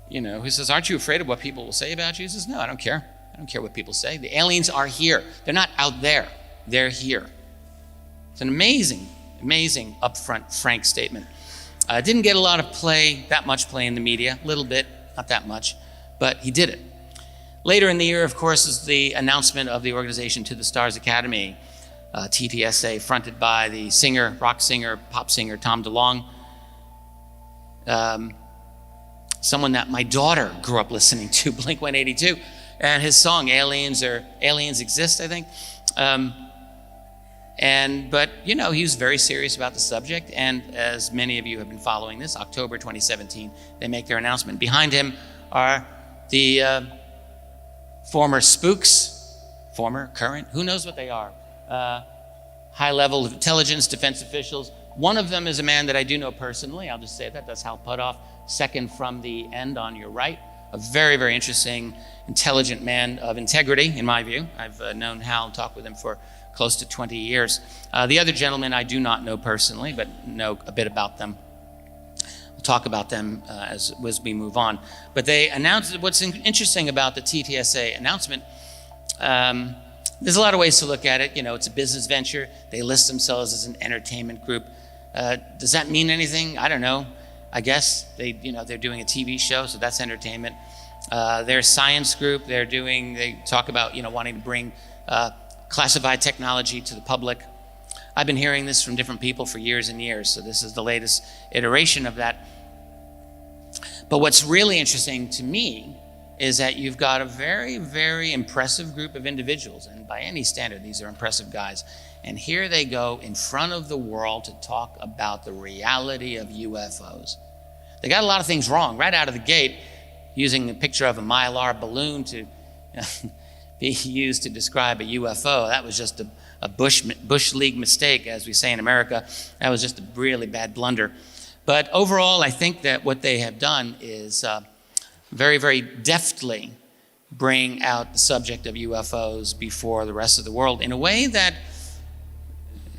who says, "Aren't you afraid of what people will say about you?" He says, "No, I don't care. I don't care what people say. The aliens are here. They're not out there. They're here." It's an amazing, amazing, upfront, frank statement. Didn't get a lot of play, that much play in the media, a little bit, not that much, but he did it. Later in the year, of course, is the announcement of the organization To the Stars Academy, TTSA, fronted by the singer, rock singer, pop singer, Tom DeLonge. Someone that my daughter grew up listening to, Blink-182, and his song Aliens Exist, I think. But he was very serious about the subject, and as many of you have been following this, October 2017, they make their announcement. Behind him are the former spooks, former, current, who knows what they are, high-level intelligence, defense officials. One of them is a man that I do know personally. I'll just say that. That's Hal Puthoff, second from the end on your right. A very, very interesting, intelligent man of integrity, in my view. I've known Hal and talked with him for close to 20 years. The other gentlemen I do not know personally, but know a bit about them. We'll talk about them as we move on. But they announced, what's interesting about the TTSA announcement, there's a lot of ways to look at it. It's a business venture. They list themselves as an entertainment group. Does that mean anything? I don't know. I guess they're doing a TV show, so that's entertainment. Their science group, they talk about, wanting to bring classified technology to the public. I've been hearing this from different people for years and years, so this is the latest iteration of that. But what's really interesting to me is that you've got a very, very impressive group of individuals, and by any standard, these are impressive guys. And here they go in front of the world to talk about the reality of UFOs. They got a lot of things wrong right out of the gate, using a picture of a Mylar balloon to be used to describe a UFO. That was just a Bush League mistake, as we say in America. That was just a really bad blunder. But overall, I think that what they have done is very, very deftly bring out the subject of UFOs before the rest of the world in a way that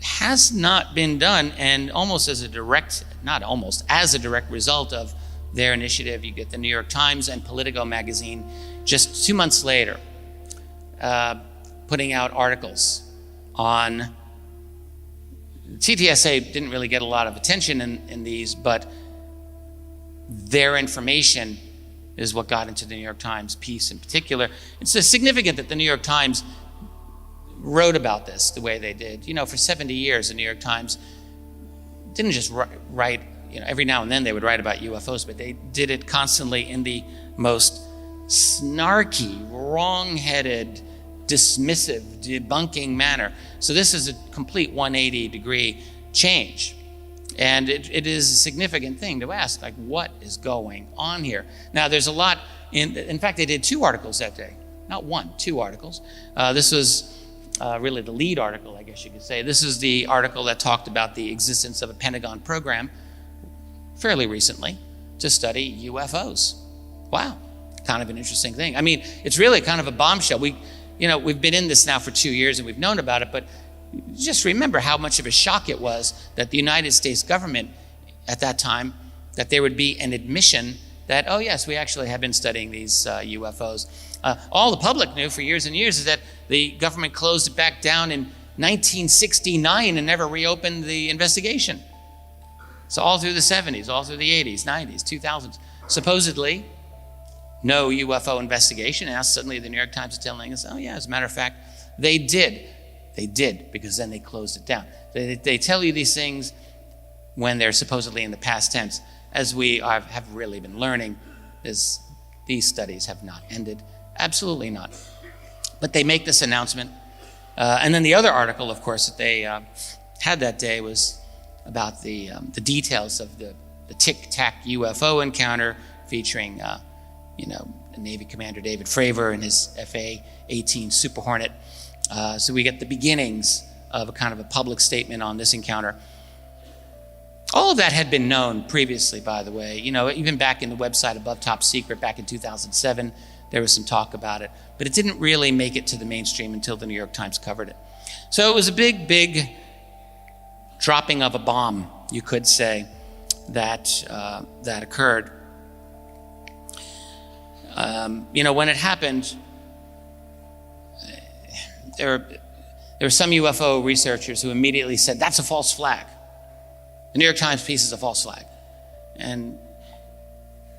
has not been done, and almost as a direct, not almost, as a direct result of their initiative. You get the New York Times and Politico magazine just 2 months later putting out articles on TTSA. Didn't really get a lot of attention in these, but their information is what got into the New York Times piece in particular. It's significant that the New York Times wrote about this the way they did. You know, for 70 years, the New York Times didn't just write, you know, every now and then they would write about UFOs, but they did it constantly in the most snarky, wrong-headed, dismissive, debunking manner. So this is a complete 180-degree change. And it is a significant thing to ask, like, what is going on here? Now, there's a lot, in fact, they did 2 articles that day. Not 1, 2 articles. This was really the lead article, I guess you could say. This is the article that talked about the existence of a Pentagon program fairly recently to study UFOs. Wow, kind of an interesting thing. I mean, it's really kind of a bombshell. We've been in this now for 2 years and we've known about it, but just remember how much of a shock it was that the United States government at that time, that there would be an admission that, oh yes, we actually have been studying these UFOs. All the public knew for years and years is that the government closed it back down in 1969 and never reopened the investigation. So all through the 70s, all through the 80s, 90s, 2000s, supposedly no UFO investigation. And now suddenly the New York Times is telling us, oh yeah, as a matter of fact, they did. They did, because then they closed it down. They tell you these things when they're supposedly in the past tense. As we have really been learning, these studies have not ended. Absolutely not. But they make this announcement. And then the other article, of course, that they had that day was about the details of the Tic-Tac UFO encounter featuring, Navy Commander David Fravor and his FA-18 Super Hornet. So we get the beginnings of a kind of a public statement on this encounter. All of that had been known previously, by the way. You know, even back in the website Above Top Secret back in 2007, there was some talk about it. But it didn't really make it to the mainstream until the New York Times covered it. So it was a big, big dropping of a bomb, you could say, that occurred. When it happened, there were some UFO researchers who immediately said, that's a false flag. The New York Times piece is a false flag. And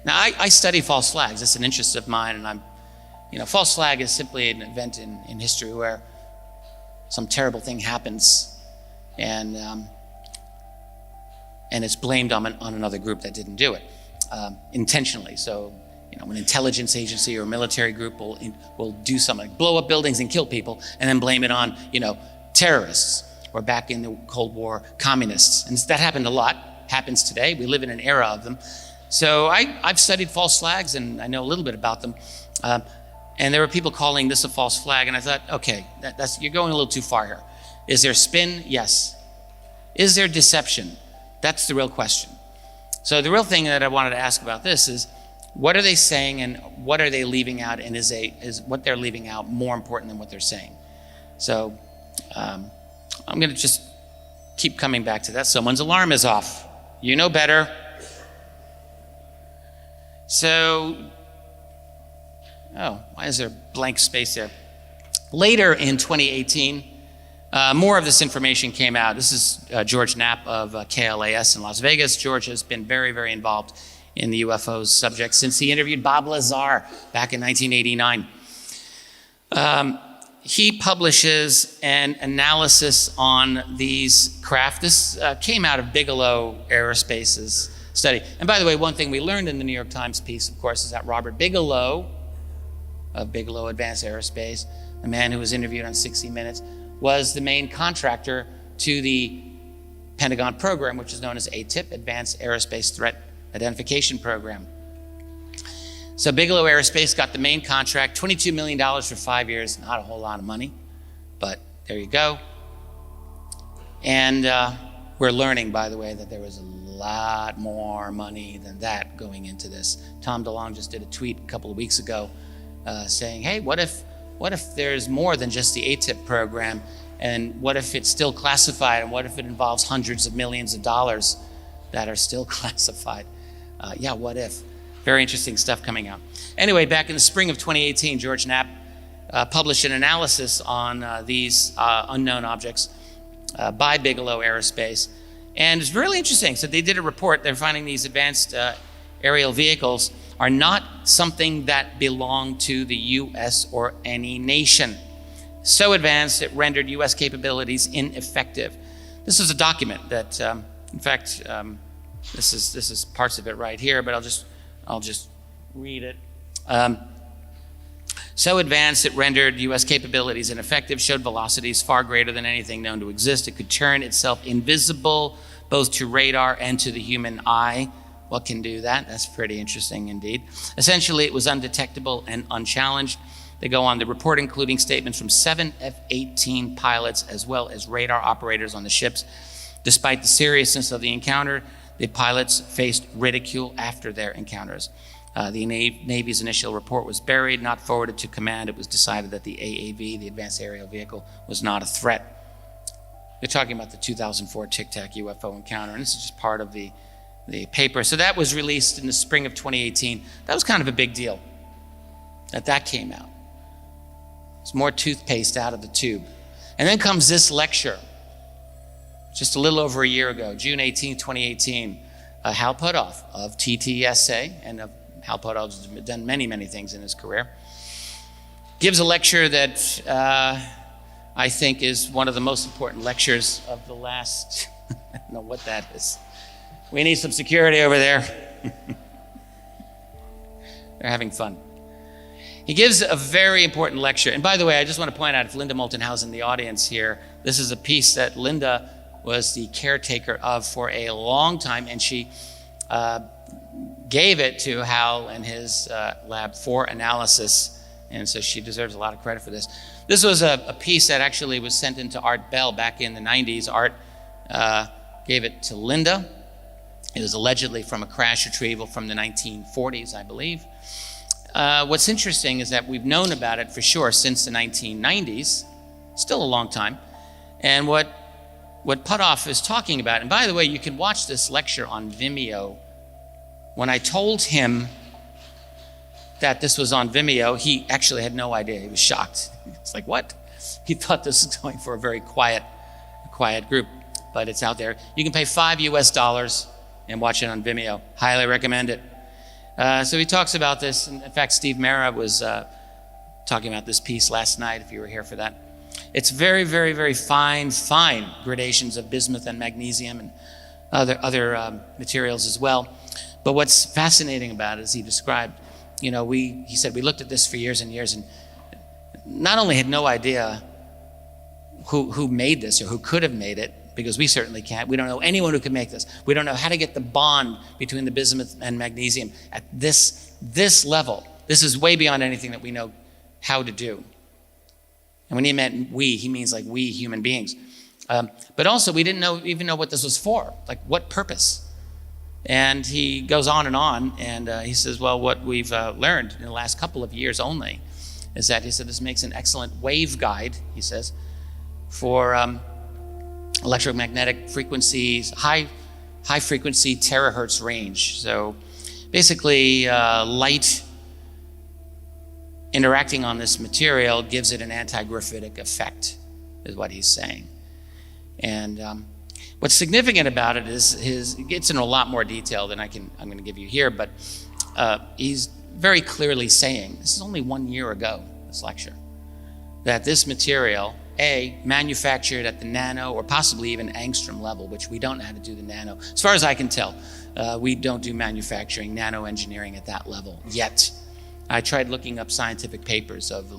now I study false flags. It's an interest of mine. And false flag is simply an event in history where some terrible thing happens and it's blamed on another group that didn't do it intentionally. So, an intelligence agency or a military group will do something, like blow up buildings and kill people, and then blame it on, terrorists, or back in the Cold War, communists. And that happened a lot, happens today. We live in an era of them. So I've studied false flags, and I know a little bit about them. And there were people calling this a false flag, and I thought, okay, you're going a little too far here. Is there spin? Yes. Is there deception? That's the real question. So the real thing that I wanted to ask about this is, what are they saying and what are they leaving out, and is what they're leaving out more important than what they're saying? So I'm going to just keep coming back to that. Someone's alarm is off. You know better. So, why is there blank space there? Later in 2018, more of this information came out. This is George Knapp of KLAS in Las Vegas. George has been very, very involved in the UFOs subject since he interviewed Bob Lazar back in 1989. he publishes an analysis on these craft. This came out of Bigelow Aerospace's study. And by the way, one thing we learned in the New York Times piece, of course, is that Robert Bigelow of Bigelow Advanced Aerospace, the man who was interviewed on 60 Minutes, was the main contractor to the Pentagon program, which is known as AATIP, Advanced Aerospace Threat Identification Program. So Bigelow Aerospace got the main contract, $22 million for 5 years, not a whole lot of money, but there you go. And we're learning, by the way, that there was a lot more money than that going into this. Tom Dolan just did a tweet a couple of weeks ago saying, hey, what if there's more than just the AATIP program? And what if it's still classified? And what if it involves hundreds of millions of dollars that are still classified? Yeah, what if? Very interesting stuff coming out. Anyway, back in the spring of 2018, George Knapp published an analysis on these unknown objects by Bigelow Aerospace. And it's really interesting. So they did a report. They're finding these advanced aerial vehicles are not something that belong to the U.S. or any nation. So advanced, it rendered U.S. capabilities ineffective. This is a document that, in fact, this is parts of it right here, but I'll just read it. So advanced, it rendered U.S. capabilities ineffective, showed velocities far greater than anything known to exist. It could turn itself invisible, both to radar and to the human eye. What can do that? That's pretty interesting indeed. Essentially, it was undetectable and unchallenged. They go on, the report including statements from 7 F-18 pilots as well as radar operators on the ships. Despite the seriousness of the encounter, the pilots faced ridicule after their encounters. The Navy's initial report was buried, not forwarded to command. It was decided that the AAV, the Advanced Aerial Vehicle, was not a threat. They're talking about the 2004 Tic Tac UFO encounter, and this is just part of the paper. So that was released in the spring of 2018. That was kind of a big deal that came out. It's more toothpaste out of the tube. And then comes this lecture, just a little over a year ago, June 18, 2018. Hal Puthoff of TTSA, and Hal Puthoff's done many, many things in his career, gives a lecture that I think is one of the most important lectures of the last, I don't know what that is. We need some security over there. They're having fun. He gives a very important lecture. And by the way, I just want to point out, if Linda Moulton Howe's in the audience here, this is a piece that Linda was the caretaker of for a long time, and she gave it to Hal and his lab for analysis, and so she deserves a lot of credit for this. This was a piece that actually was sent into Art Bell back in the 90s. Art gave it to Linda. It was allegedly from a crash retrieval from the 1940s, I believe. What's interesting is that we've known about it for sure since the 1990s, still a long time. And what Puthoff is talking about, and by the way, you can watch this lecture on Vimeo. When I told him that this was on Vimeo, he actually had no idea. He was shocked. It's like, what? He thought this was going for a very quiet group, but it's out there. You can pay $5 US and watch it on Vimeo. Highly recommend it. So he talks about this. In fact, Steve Mera was talking about this piece last night, if you were here for that. It's very, very, very fine gradations of bismuth and magnesium and other materials as well. But what's fascinating about it, as he described, he said, we looked at this for years and years and not only had no idea who made this or who could have made it, because we certainly can't. We don't know anyone who could make this. We don't know how to get the bond between the bismuth and magnesium at this level. This is way beyond anything that we know how to do. And when he meant we, he means like we human beings. But also we didn't even know what this was for, like what purpose. And he goes on, and he says, well, what we've learned in the last couple of years only is that, he said, this makes an excellent wave guide, he says, for electromagnetic frequencies, high frequency terahertz range. So basically light interacting on this material gives it an anti-graphitic effect, is what he's saying. And what's significant about it is it gets into a lot more detail than I'm going to give you here, but he's very clearly saying, this is only 1 year ago, this lecture, that this material, A, manufactured at the nano or possibly even angstrom level, which we don't know how to do the nano. As far as I can tell, we don't do manufacturing, nano engineering at that level yet. I tried looking up scientific papers of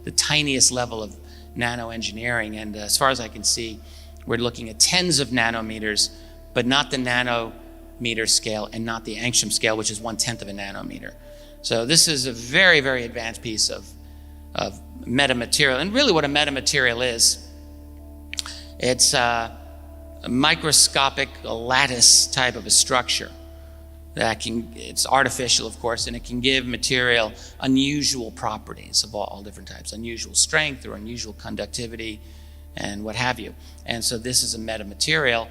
the tiniest level of nano engineering, and as far as I can see, we're looking at tens of nanometers, but not the nanometer scale and not the angstrom scale, which is 1/10 of a nanometer. So this is a very, very advanced piece of metamaterial. And really what a metamaterial is, it's a microscopic lattice type of a structure it's artificial, of course, and it can give material unusual properties of all different types, unusual strength or unusual conductivity and what have you. And so this is a metamaterial,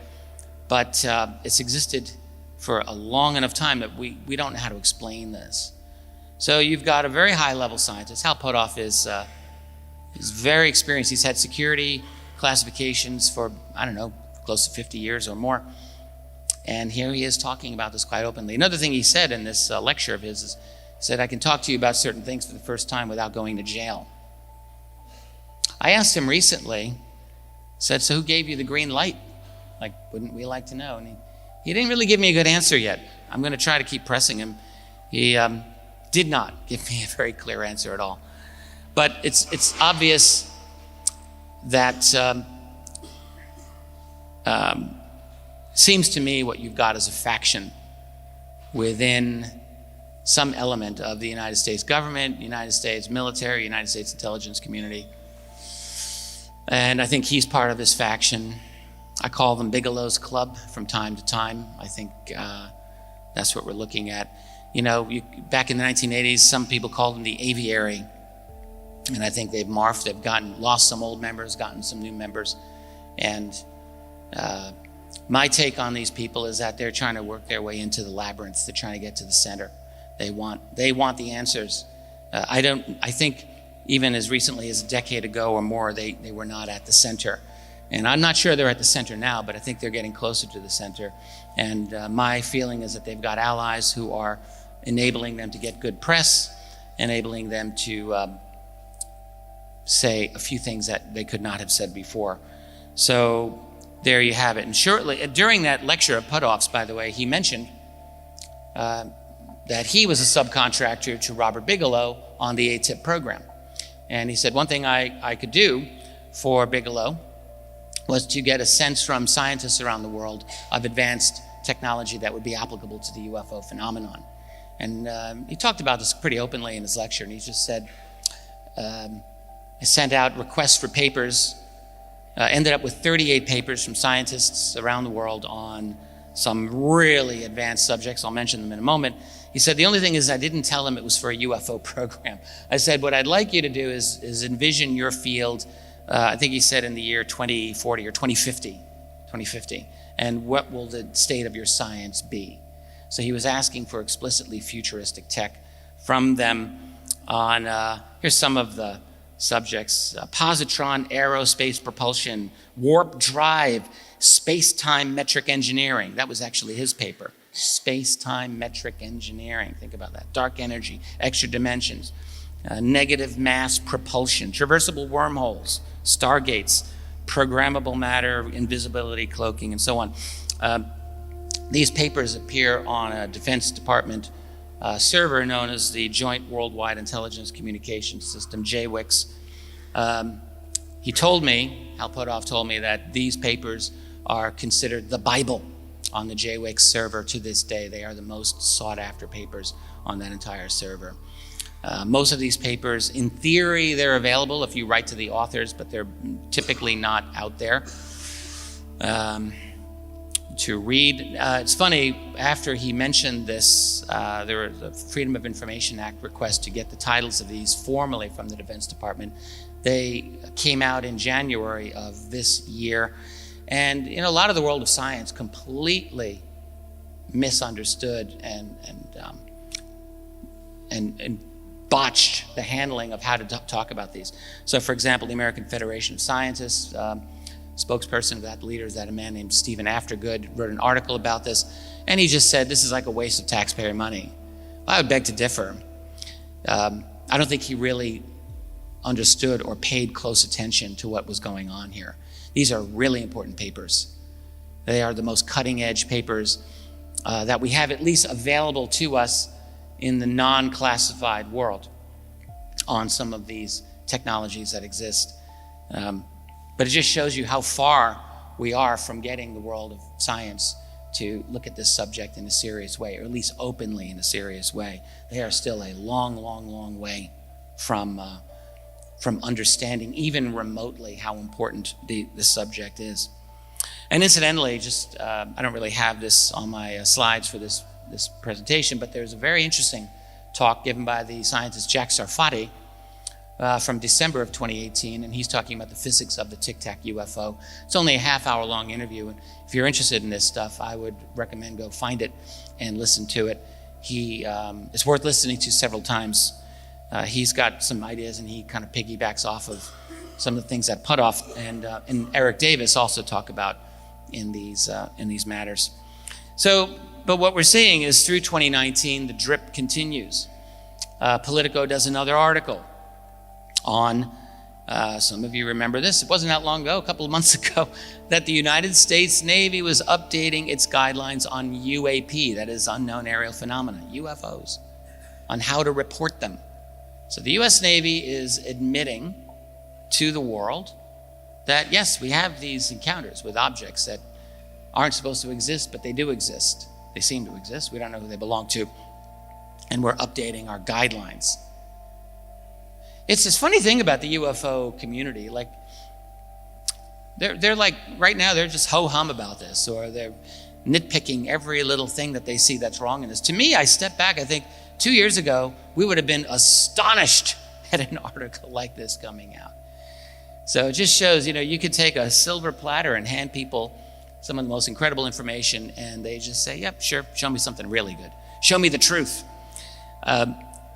but it's existed for a long enough time that we don't know how to explain this. So you've got a very high-level scientist. Hal Puthoff is very experienced. He's had security classifications for, I don't know, close to 50 years or more. And here he is talking about this quite openly. Another thing he said in this lecture of his is, he said, I can talk to you about certain things for the first time without going to jail. I asked him recently, said, so who gave you the green light? Like, wouldn't we like to know? And he didn't really give me a good answer yet. I'm going to try to keep pressing him. He did not give me a very clear answer at all. But it's obvious that seems to me what you've got is a faction within some element of the United States government, United States military, United States intelligence community. And I think he's part of this faction. I call them Bigelow's Club from time to time. I think that's what we're looking at. You know, back in the 1980s, some people called them the aviary. And I think they've morphed. They've lost some old members, gotten some new members. And my take on these people is that they're trying to work their way into the labyrinth. They're trying to get to the center. They want the answers. I think even as recently as a decade ago or more, they were not at the center. And I'm not sure they're at the center now, but I think they're getting closer to the center. And my feeling is that they've got allies who are enabling them to get good press, enabling them to say a few things that they could not have said before. So there you have it. And shortly, during that lecture of Puthoff's, by the way, he mentioned that he was a subcontractor to Robert Bigelow on the AATIP program. And he said one thing I could do for Bigelow was to get a sense from scientists around the world of advanced technology that would be applicable to the UFO phenomenon. And he talked about this pretty openly in his lecture, and he just said, I sent out requests for papers, ended up with 38 papers from scientists around the world on some really advanced subjects. I'll mention them in a moment. He said, the only thing is I didn't tell him it was for a UFO program. I said, what I'd like you to do is envision your field, I think he said in the year 2040 or 2050, and what will the state of your science be? So he was asking for explicitly futuristic tech from them on, here's some of the subjects: positron aerospace propulsion, warp drive, space-time metric engineering. That was actually his paper. Space-time metric engineering. Think about that. Dark energy, extra dimensions, negative mass propulsion, traversable wormholes, stargates, programmable matter, invisibility, cloaking, and so on. These papers appear on a Defense Department server known as the Joint Worldwide Intelligence Communications System, JWICS. He told me, Hal Puthoff told me, that these papers are considered the Bible on the JWICS server to this day. They are the most sought after papers on that entire server. Most of these papers, in theory, they're available if you write to the authors, but they're typically not out there to read. It's funny, after he mentioned this, there was a Freedom of Information Act request to get the titles of these formally from the Defense Department. They came out in January of this year. And a lot of the world of science completely misunderstood and botched the handling of how to talk about these. So, for example, the American Federation of Scientists, spokesperson of that leader is a man named Stephen Aftergood, wrote an article about this, and he just said this is like a waste of taxpayer money. I would beg to differ. I don't think he really understood or paid close attention to what was going on here. These are really important papers. They are the most cutting edge papers that we have at least available to us in the non-classified world on some of these technologies that exist. But it just shows you how far we are from getting the world of science to look at this subject in a serious way, or at least openly in a serious way. They are still a long, long, long way from understanding even remotely how important this subject is. And incidentally, just I don't really have this on my slides for this presentation, but there's a very interesting talk given by the scientist Jack Sarfati from December of 2018, and he's talking about the physics of the Tic Tac UFO. It's only a half-hour long interview, and if you're interested in this stuff, I would recommend go find it and listen to it. It's worth listening to several times. He's got some ideas, and he kind of piggybacks off of some of the things that Puthoff and Eric Davis also talk about in these matters. But what we're seeing is through 2019, the drip continues. Politico does another article on, some of you remember this, it wasn't that long ago, a couple of months ago, that the United States Navy was updating its guidelines on UAP, that is unknown aerial phenomena, UFOs, on how to report them. So the US Navy is admitting to the world that yes, we have these encounters with objects that aren't supposed to exist, but they do exist. They seem to exist. We don't know who they belong to. And we're updating our guidelines. It's this funny thing about the UFO community, like they're like, right now, they're just ho-hum about this, or they're nitpicking every little thing that they see that's wrong in this. To me, I step back, I think 2 years ago, we would have been astonished at an article like this coming out. So it just shows, you could take a silver platter and hand people some of the most incredible information, and they just say, yep, sure, show me something really good. Show me the truth.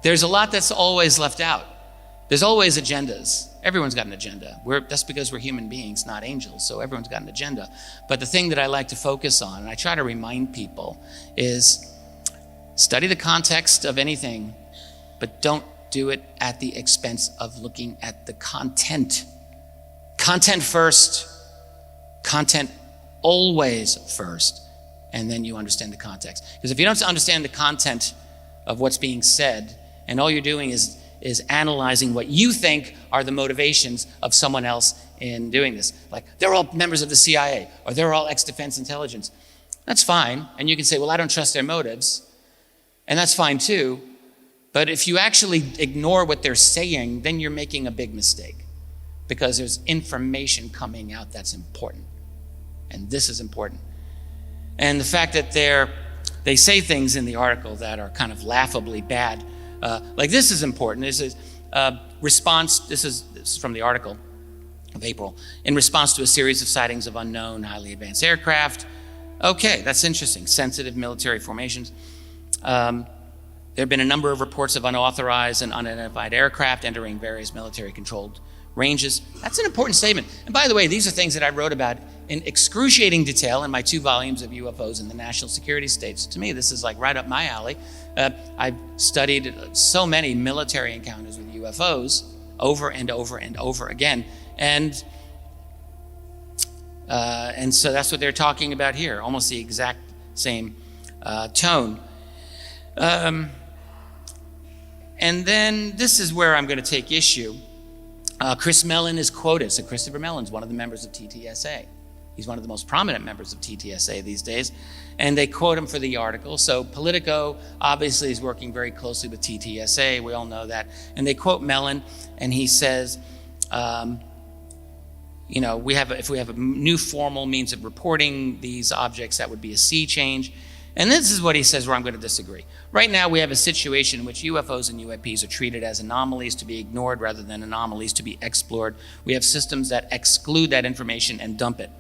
There's a lot that's always left out. There's always agendas. Everyone's got an agenda. That's because we're human beings, not angels, so everyone's got an agenda. But the thing that I like to focus on, and I try to remind people, is study the context of anything, but don't do it at the expense of looking at the content. Content first. Content always first, and then you understand the context. Because if you don't understand the content of what's being said, and all you're doing is analyzing what you think are the motivations of someone else in doing this, like they're all members of the CIA, or they're all ex-defense intelligence, that's fine. And you can say, well, I don't trust their motives, and that's fine too. But if you actually ignore what they're saying, then you're making a big mistake, because there's information coming out that's important. And this is important. And the fact that they say things in the article that are kind of laughably bad, like this is important. This is response. This is from the article of April. In response to a series of sightings of unknown, highly advanced aircraft. Okay, that's interesting. Sensitive military formations. There have been a number of reports of unauthorized and unidentified aircraft entering various military-controlled ranges. That's an important statement. And by the way, these are things that I wrote about in excruciating detail in my 2 volumes of UFOs in the national security state. So to me, this is like right up my alley. I've studied so many military encounters with UFOs over and over and over again. And so that's what they're talking about here, almost the exact same tone. And then this is where I'm going to take issue. Chris Mellon is quoted. So Christopher Mellon's one of the members of TTSA. He's one of the most prominent members of TTSA these days. And they quote him for the article. So Politico obviously is working very closely with TTSA. We all know that. And they quote Mellon, and he says, if we have a new formal means of reporting these objects, that would be a sea change. And this is what he says where I'm going to disagree. Right now, we have a situation in which UFOs and UAPs are treated as anomalies to be ignored rather than anomalies to be explored. We have systems that exclude that information and dump it.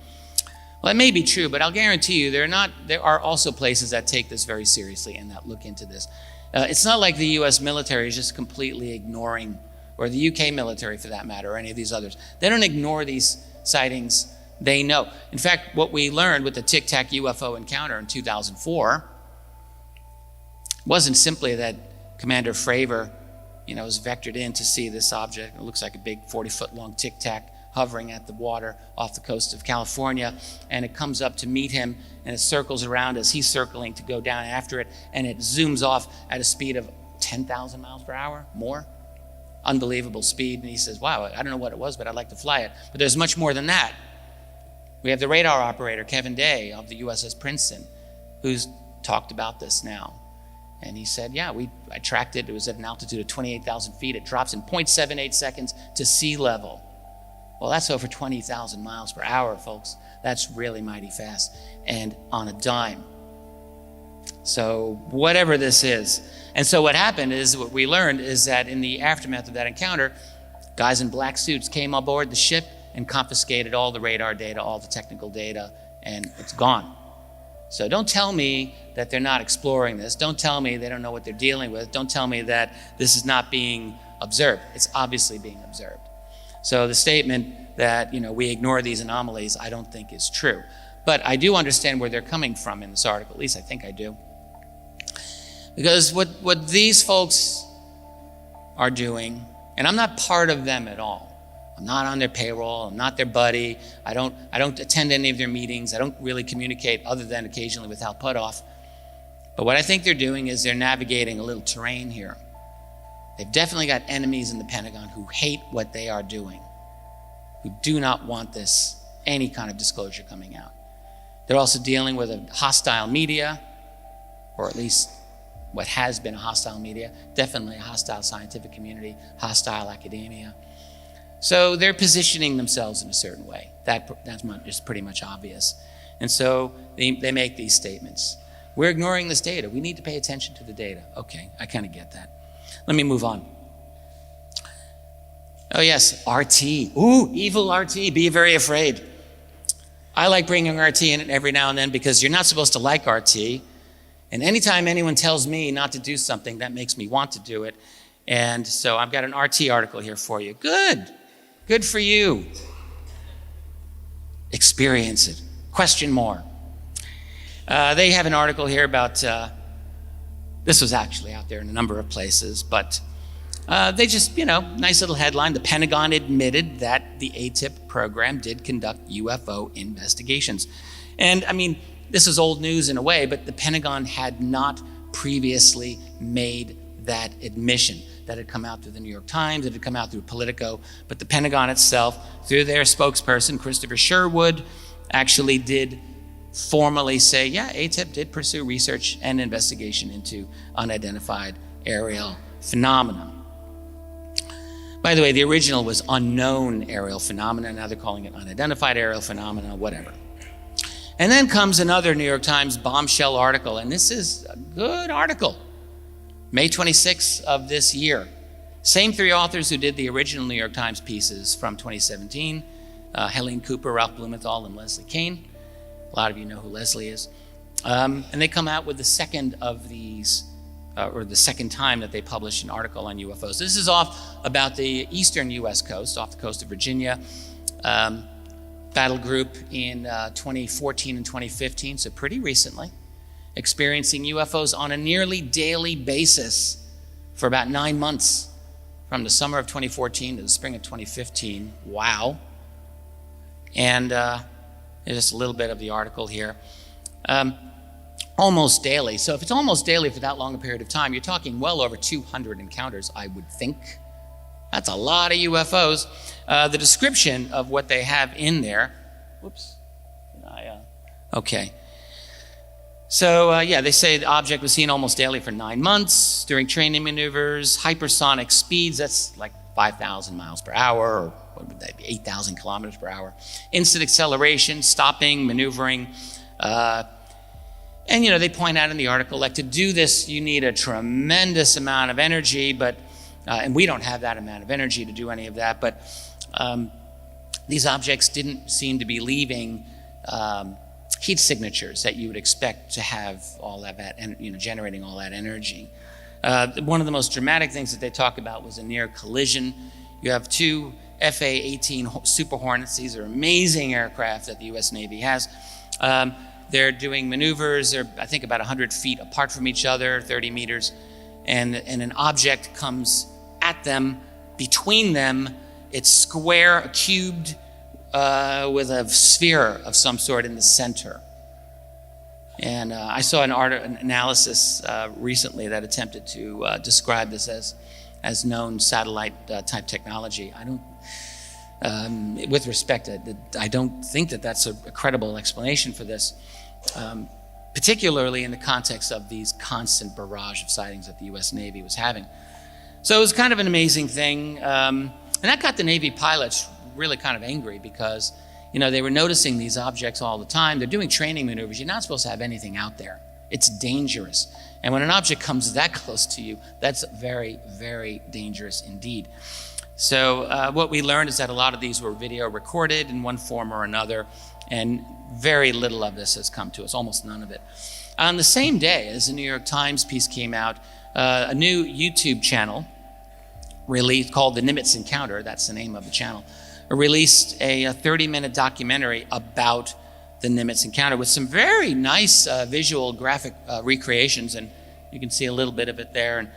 Well, that may be true, but I'll guarantee you there are also places that take this very seriously and that look into this. It's not like the US military is just completely ignoring, or the UK military for that matter, or any of these others. They don't ignore these sightings. They know. In fact, what we learned with the Tic Tac UFO encounter in 2004 wasn't simply that Commander Fravor is vectored in to see this object. It looks like a big 40-foot long Tic Tac hovering at the water off the coast of California, and it comes up to meet him, and it circles around as he's circling to go down after it, and it zooms off at a speed of 10,000 miles per hour, more. Unbelievable speed. And he says, wow, I don't know what it was, but I'd like to fly it. But there's much more than that. We have the radar operator, Kevin Day of the USS Princeton, who's talked about this now. And he said, yeah, I tracked it. It was at an altitude of 28,000 feet. It drops in 0.78 seconds to sea level. Well, that's over 20,000 miles per hour, folks. That's really mighty fast, and on a dime. So whatever this is. And so what happened is, what we learned is that in the aftermath of that encounter, guys in black suits came aboard the ship and confiscated all the radar data, all the technical data, and it's gone. So don't tell me that they're not exploring this. Don't tell me they don't know what they're dealing with. Don't tell me that this is not being observed. It's obviously being observed. So the statement that, we ignore these anomalies, I don't think is true. But I do understand where they're coming from in this article. At least I think I do. Because what these folks are doing, and I'm not part of them at all. I'm not on their payroll. I'm not their buddy. I don't attend any of their meetings. I don't really communicate other than occasionally with Hal Puthoff. But what I think they're doing is they're navigating a little terrain here. They've definitely got enemies in the Pentagon who hate what they are doing, who do not want any kind of disclosure coming out. They're also dealing with a hostile media, or at least what has been a hostile media, definitely a hostile scientific community, hostile academia. So they're positioning themselves in a certain way. That's pretty much obvious. And so they make these statements. We're ignoring this data. We need to pay attention to the data. Okay, I kind of get that. Let me move on. Oh yes, RT. Ooh, evil RT, be very afraid. I like bringing RT in every now and then because you're not supposed to like RT. And anytime anyone tells me not to do something, that makes me want to do it. And so I've got an RT article here for you. Good for you. Experience it. Question more. They have an article here about, this was actually out there in a number of places, but they just, nice little headline. The Pentagon admitted that the AATIP program did conduct UFO investigations. And I mean, this is old news in a way, but the Pentagon had not previously made that admission. That had come out through the New York Times, it had come out through Politico, but the Pentagon itself, through their spokesperson, Christopher Sherwood, actually did formally say, yeah, AATIP did pursue research and investigation into unidentified aerial phenomena. By the way, the original was unknown aerial phenomena. Now they're calling it unidentified aerial phenomena, whatever. And then comes another New York Times bombshell article, and this is a good article. May 26th of this year. Same three authors who did the original New York Times pieces from 2017, Helene Cooper, Ralph Blumenthal, and Leslie Kean. A lot of you know who Leslie is. And they come out with the second of these, or the second time that they published an article on UFOs. This is off about the eastern US coast, off the coast of Virginia. Battle group in 2014 and 2015, so pretty recently, experiencing UFOs on a nearly daily basis for about 9 months, from the summer of 2014 to the spring of 2015. Wow. And there's just a little bit of the article here. Almost daily. So if it's almost daily for that long a period of time, you're talking well over 200 encounters, I would think. That's a lot of UFOs. The description of what they have in there. Whoops. Okay. So they say the object was seen almost daily for 9 months during training maneuvers, hypersonic speeds, that's like 5,000 miles per hour, or what would that be, 8,000 kilometers per hour. Instant acceleration, stopping, maneuvering. And they point out in the article, like, to do this, you need a tremendous amount of energy, but and we don't have that amount of energy to do any of that, but these objects didn't seem to be leaving heat signatures that you would expect to have all that, generating all that energy. One of the most dramatic things that they talk about was a near collision. You have two FA-18 Super Hornets. These are amazing aircraft that the U.S. Navy has. They're doing maneuvers. They're, I think, about 100 feet apart from each other, 30 meters, and an object comes them. Between them, it's square, cubed, with a sphere of some sort in the center. And I saw an analysis recently that attempted to describe this as known satellite type technology. I don't, with respect, I don't think that that's a credible explanation for this, particularly in the context of these constant barrage of sightings that the U.S. Navy was having. So it was kind of an amazing thing. And that got the Navy pilots really kind of angry because, you know, they were noticing these objects all the time. They're doing training maneuvers. You're not supposed to have anything out there. It's dangerous. And when an object comes that close to you, that's very, very dangerous indeed. So what we learned is that a lot of these were video recorded in one form or another, and very little of this has come to us, almost none of it. On the same day as the New York Times piece came out, a new YouTube channel released called The Nimitz Encounter, that's the name of the channel, released a 30-minute documentary about the Nimitz Encounter with some very nice visual graphic recreations, and you can see a little bit of it there. And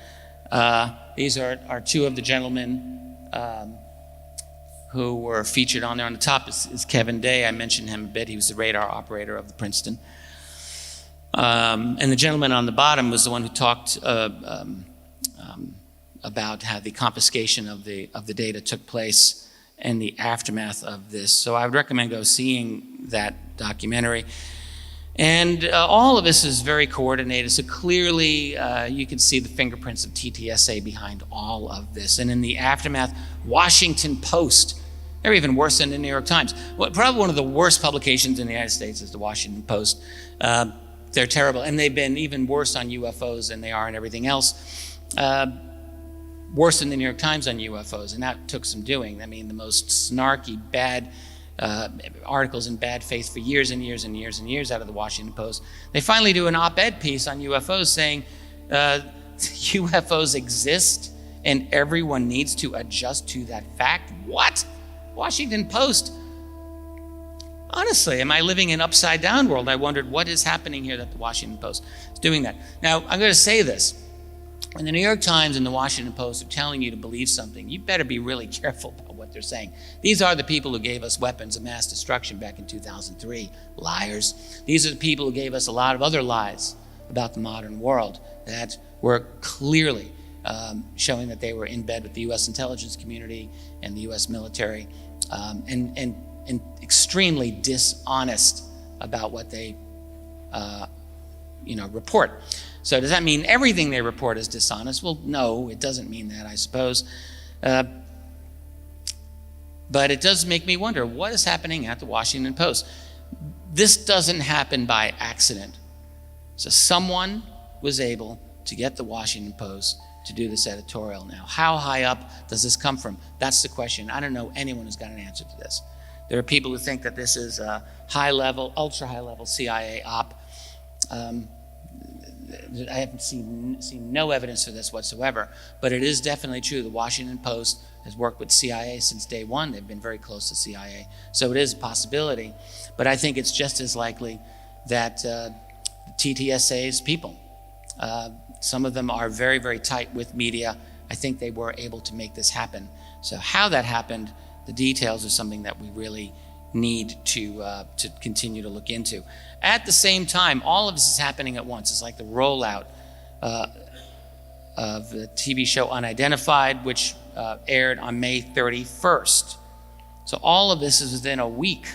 these are two of the gentlemen who were featured on there. On the top is Kevin Day. I mentioned him a bit. He was the radar operator of the Princeton. And the gentleman on the bottom was the one who talked about how the confiscation of the data took place and the aftermath of this. So I would recommend go seeing that documentary. And all of this is very coordinated. So clearly you can see the fingerprints of TTSA behind all of this. And in the aftermath, Washington Post, they're even worse than the New York Times. Well, probably one of the worst publications in the United States is the Washington Post. They're terrible. And they've been even worse on UFOs than they are on everything else. Worse than the New York Times on UFOs, and that took some doing. I mean, the most snarky, bad articles in bad faith for years and years and years and years out of the Washington Post. They finally do an op-ed piece on UFOs saying UFOs exist and everyone needs to adjust to that fact. What? Washington Post? Honestly, am I living in an upside down world? I wondered what is happening here that the Washington Post is doing that. Now, I'm going to say this. When the New York Times and the Washington Post are telling you to believe something, you better be really careful about what they're saying. These are the people who gave us weapons of mass destruction back in 2003. Liars. These are the people who gave us a lot of other lies about the modern world that were clearly showing that they were in bed with the U.S. intelligence community and the U.S. military, and extremely dishonest about what they report. So does that mean everything they report is dishonest? Well, no, it doesn't mean that, I suppose. But it does make me wonder, what is happening at the Washington Post? This doesn't happen by accident. So someone was able to get the Washington Post to do this editorial now. How high up does this come from? That's the question. I don't know anyone who's got an answer to this. There are people who think that this is a high-level, ultra-high-level CIA op. I haven't seen no evidence for this whatsoever, but it is definitely true. The Washington Post has worked with CIA since day one. They've been very close to CIA, so it is a possibility. But I think it's just as likely that TTSA's people, some of them are very, very tight with media. I think they were able to make this happen. So how that happened, the details are something that we really need to continue to look into. At the same time, all of this is happening at once. It's like the rollout of the TV show Unidentified, which aired on May 31st. So all of this is within a week.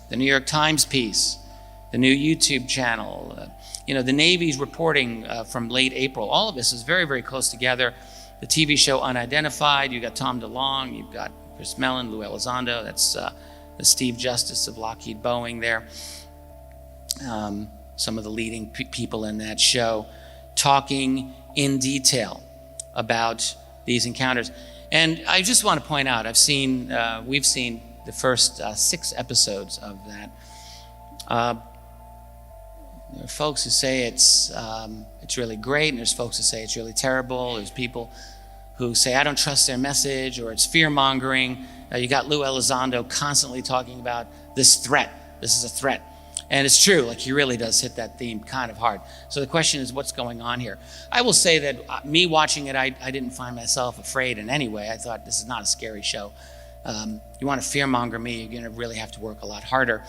The New York Times piece, the new YouTube channel, the Navy's reporting from late April. All of this is very, very close together. The TV show Unidentified, you've got Tom DeLonge, you've got Chris Mellon, Lou Elizondo, that's the Steve Justice of Lockheed Boeing there. Some of the leading people in that show talking in detail about these encounters. And I just want to point out, we've seen the first 6 episodes of that. There are folks who say it's really great, and there's folks who say it's really terrible. There's people who say, I don't trust their message, or it's fear-mongering. You got Lou Elizondo constantly talking about this threat. This is a threat. And it's true, like he really does hit that theme kind of hard. So the question is, what's going on here? I will say that me watching it, I didn't find myself afraid in any way. I thought this is not a scary show. You want to fearmonger me, you're going to really have to work a lot harder.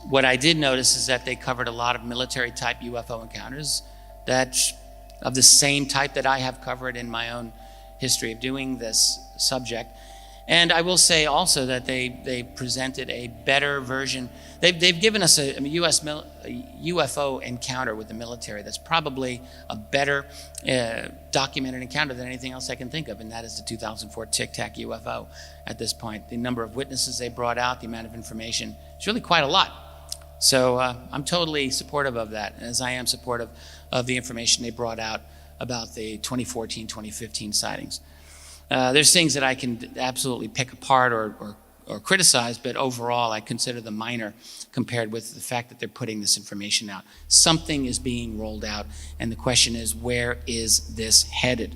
What I did notice is that they covered a lot of military-type UFO encounters that of the same type that I have covered in my own history of doing this subject. And I will say also that they presented a better version. They've given us a UFO encounter with the military that's probably a better documented encounter than anything else I can think of, and that is the 2004 Tic Tac UFO at this point. The number of witnesses they brought out, the amount of information, it's really quite a lot. So I'm totally supportive of that, as I am supportive of the information they brought out about the 2014, 2015 sightings. There's things that I can absolutely pick apart or criticize, but overall I consider them minor compared with the fact that they're putting this information out. Something is being rolled out, and the question is, where is this headed?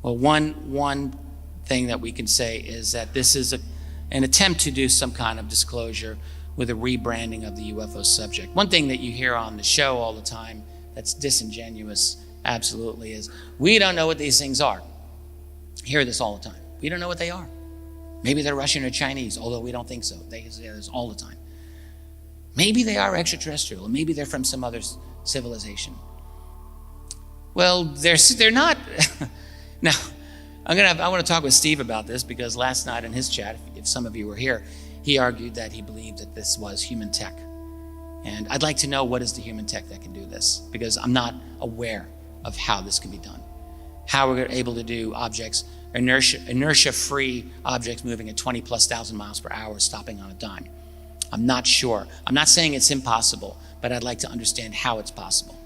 Well, one thing that we can say is that this is an attempt to do some kind of disclosure with a rebranding of the UFO subject. One thing that you hear on the show all the time that's disingenuous, absolutely, is we don't know what these things are. Hear this all the time. We don't know what they are. Maybe they're Russian or Chinese, although we don't think so. They say this all the time. Maybe they are extraterrestrial, or maybe they're from some other civilization. Well, they're not. Now, I want to talk with Steve about this, because last night in his chat, if some of you were here, he argued that he believed that this was human tech. And I'd like to know, what is the human tech that can do this? Because I'm not aware of how this can be done. How we're able to do objects, inertia-free objects moving at 20,000+ miles per hour, stopping on a dime. I'm not sure. I'm not saying it's impossible, but I'd like to understand how it's possible.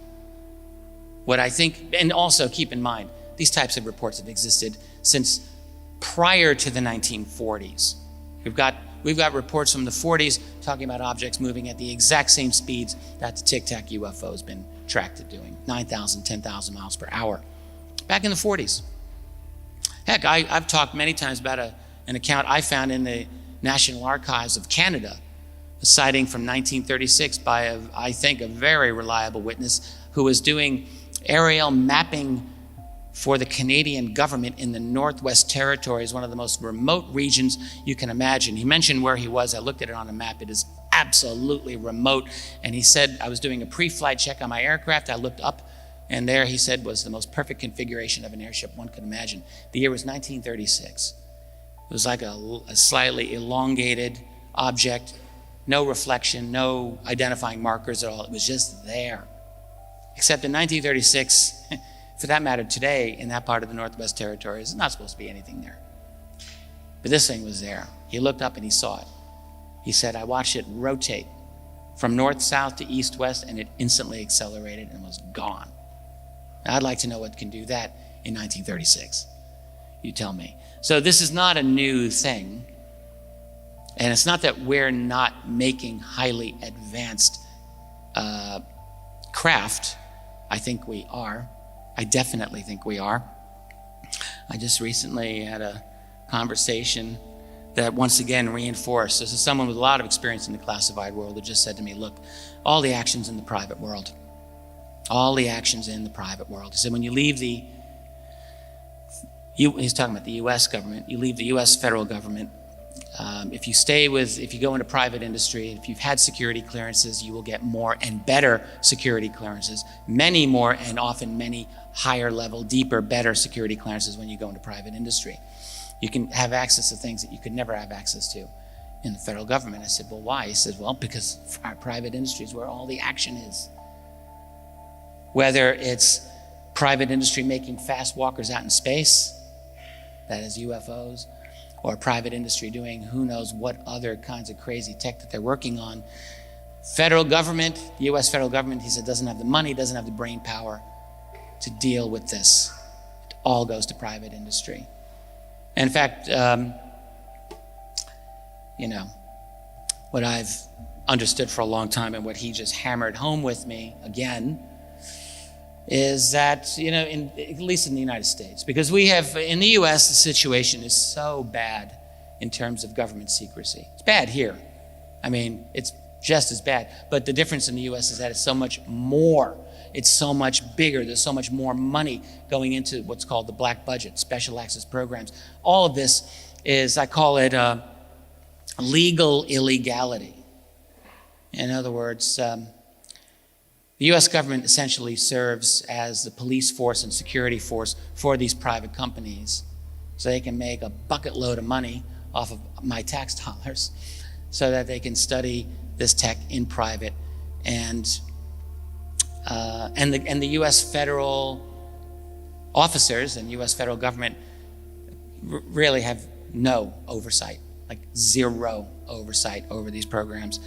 What I think, and also keep in mind, these types of reports have existed since prior to the 1940s. We've got reports from the 40s talking about objects moving at the exact same speeds that the Tic Tac UFO has been tracked at doing, 9,000, 10,000 miles per hour. Back in the 40s. Heck, I've talked many times about an account I found in the National Archives of Canada, a sighting from 1936 by, I think, a very reliable witness who was doing aerial mapping for the Canadian government in the Northwest Territories, one of the most remote regions you can imagine. He mentioned where he was. I looked at it on a map. It is absolutely remote. And he said, I was doing a pre-flight check on my aircraft. I looked up, and there, he said, was the most perfect configuration of an airship one could imagine. The year was 1936. It was like a slightly elongated object, no reflection, no identifying markers at all. It was just there. Except in 1936, for that matter, today, in that part of the Northwest Territories, there's not supposed to be anything there. But this thing was there. He looked up and he saw it. He said, I watched it rotate from north-south to east-west, and it instantly accelerated and was gone. Now, I'd like to know what can do that in 1936. You tell me. So this is not a new thing. And it's not that we're not making highly advanced craft. I think we are. I definitely think we are. I just recently had a conversation that once again reinforced. This is someone with a lot of experience in the classified world who just said to me, look, all the actions in the private world, all the actions in the private world. He said, when you leave he's talking about the U.S. government, you leave the U.S. federal government, if you go into private industry, if you've had security clearances, you will get more and better security clearances, many more and often many higher level, deeper, better security clearances when you go into private industry. You can have access to things that you could never have access to in the federal government. I said, well, why? He says, well, because our private industry is where all the action is. Whether it's private industry making fast walkers out in space, that is UFOs, or private industry doing who knows what other kinds of crazy tech that they're working on. Federal government, the US federal government, he said, doesn't have the money, doesn't have the brain power to deal with this. It all goes to private industry. And in fact, what I've understood for a long time and what he just hammered home with me again is that, at least in the United States, because we have, in the US, the situation is so bad in terms of government secrecy. It's bad here. I mean, it's just as bad. But the difference in the US is that it's so much more. It's so much bigger. There's so much more money going into what's called the black budget, special access programs. All of this is, I call it legal illegality. In other words, the US government essentially serves as the police force and security force for these private companies, so they can make a bucket load of money off of my tax dollars so that they can study this tech in private. And the US federal officers and US federal government really have no oversight, like zero oversight over these programs.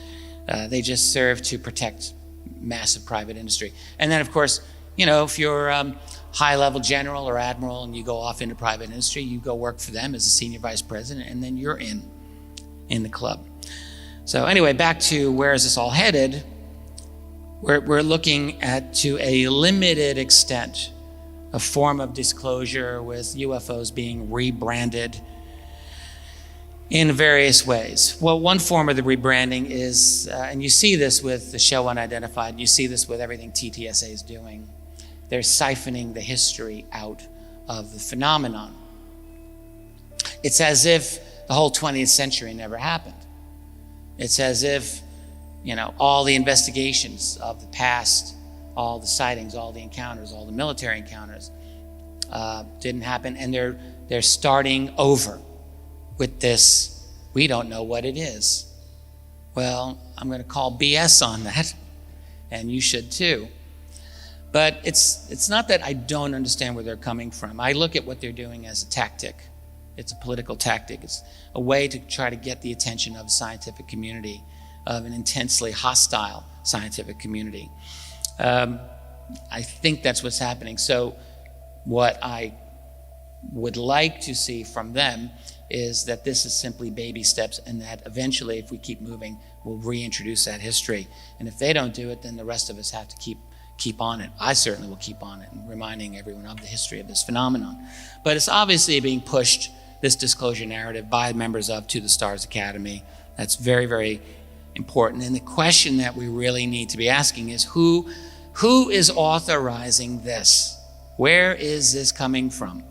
They just serve to protect massive private industry. And then, of course, you know, if you're high-level general or admiral and you go off into private industry, you go work for them as a senior vice president, and then you're in the club. So anyway, back to where is this all headed? We're looking at, to a limited extent, a form of disclosure with UFOs being rebranded in various ways. Well, one form of the rebranding is, and you see this with the show Unidentified, you see this with everything TTSA is doing. They're siphoning the history out of the phenomenon. It's as if the whole 20th century never happened. It's as if, you know, all the investigations of the past, all the sightings, all the encounters, all the military encounters didn't happen, and they're starting over with this, we don't know what it is. Well, I'm going to call BS on that, and you should too. But it's not that I don't understand where they're coming from. I look at what they're doing as a tactic. It's a political tactic. It's a way to try to get the attention of the scientific community, of an intensely hostile scientific community. I think that's what's happening. So what I would like to see from them is that this is simply baby steps, and that eventually, if we keep moving, we'll reintroduce that history. And if they don't do it, then the rest of us have to keep on it. I certainly will keep on it, and reminding everyone of the history of this phenomenon. But it's obviously being pushed, this disclosure narrative, by members of To the Stars Academy. That's very, very important. And the question that we really need to be asking is, who is authorizing this? Where is this coming from?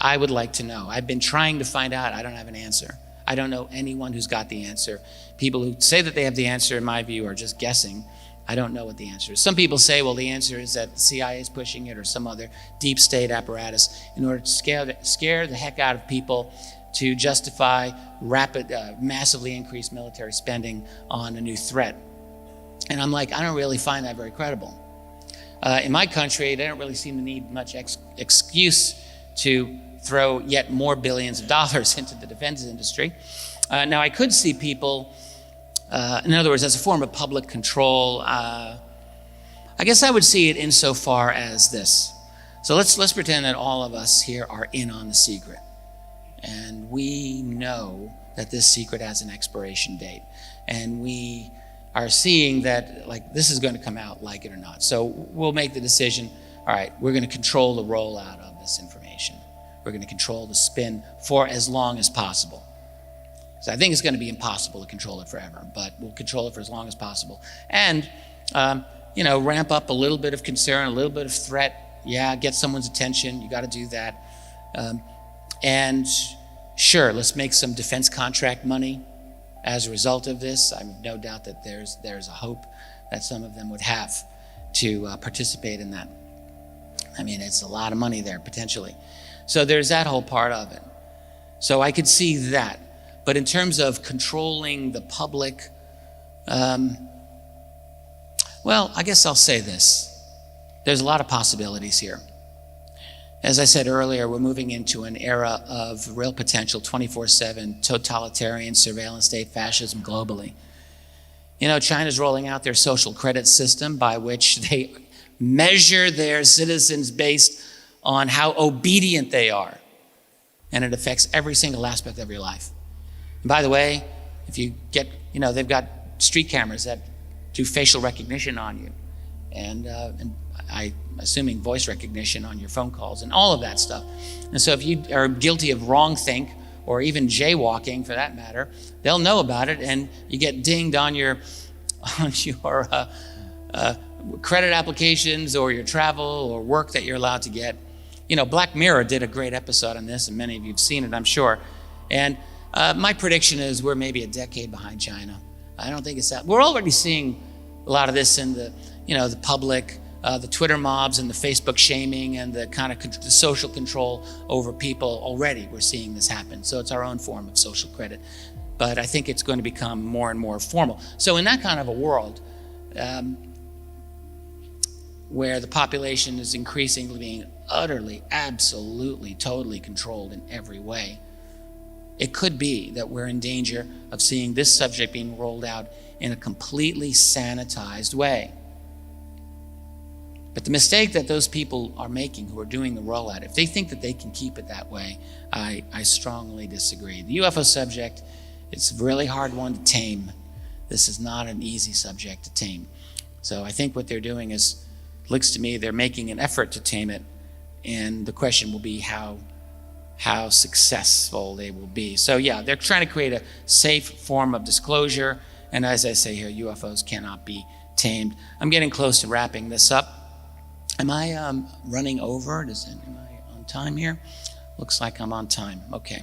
I would like to know. I've been trying to find out. I don't have an answer. I don't know anyone who's got the answer. People who say that they have the answer, in my view, are just guessing. I don't know what the answer is. Some people say, well, the answer is that the CIA is pushing it, or some other deep state apparatus, in order to scare the heck out of people, to justify rapid, massively increased military spending on a new threat. And I'm like, I don't really find that very credible. In my country, they don't really seem to need much excuse to throw yet more billions of dollars into the defense industry. Now, I could see people, in other words, as a form of public control, I guess I would see it insofar as this. So let's pretend that all of us here are in on the secret. And we know that this secret has an expiration date. And we are seeing that, like, this is going to come out, like it or not. So we'll make the decision, all right, we're going to control the rollout of this information. We're going to control the spin for as long as possible. So I think it's going to be impossible to control it forever, but we'll control it for as long as possible. And, ramp up a little bit of concern, a little bit of threat. Yeah, get someone's attention. You got to do that. And sure, let's make some defense contract money as a result of this. I have no doubt that there's a hope that some of them would have to participate in that. I mean, it's a lot of money there, potentially. So there's that whole part of it. So I could see that. But in terms of controlling the public, I guess I'll say this. There's a lot of possibilities here. As I said earlier, we're moving into an era of real potential 24/7 totalitarian surveillance state fascism globally. You know, China's rolling out their social credit system by which they measure their citizens based on how obedient they are. And it affects every single aspect of your life. And by the way, if you get, they've got street cameras that do facial recognition on you. And I'm assuming voice recognition on your phone calls and all of that stuff. And so if you are guilty of wrongthink, or even jaywalking for that matter, they'll know about it, and you get dinged on your on your credit applications or your travel or work that you're allowed to get. You know, Black Mirror did a great episode on this, and many of you have seen it, I'm sure. And my prediction is we're maybe a decade behind China. I don't think it's that. We're already seeing a lot of this in the, you know, the public, the Twitter mobs and the Facebook shaming and the kind of the social control over people. Already we're seeing this happen. So it's our own form of social credit. But I think it's going to become more and more formal. So in that kind of a world, where the population is increasingly being utterly, absolutely, totally controlled in every way, it could be that we're in danger of seeing this subject being rolled out in a completely sanitized way. But the mistake that those people are making who are doing the rollout, if they think that they can keep it that way, I strongly disagree. The UFO subject, it's a really hard one to tame. This is not an easy subject to tame. So I think what they're doing is, looks to me, they're making an effort to tame it, and the question will be how successful they will be. So yeah, they're trying to create a safe form of disclosure, and as I say here, UFOs cannot be tamed. I'm getting close to wrapping this up. Am I running over? Am I on time here? Looks like I'm on time. Okay.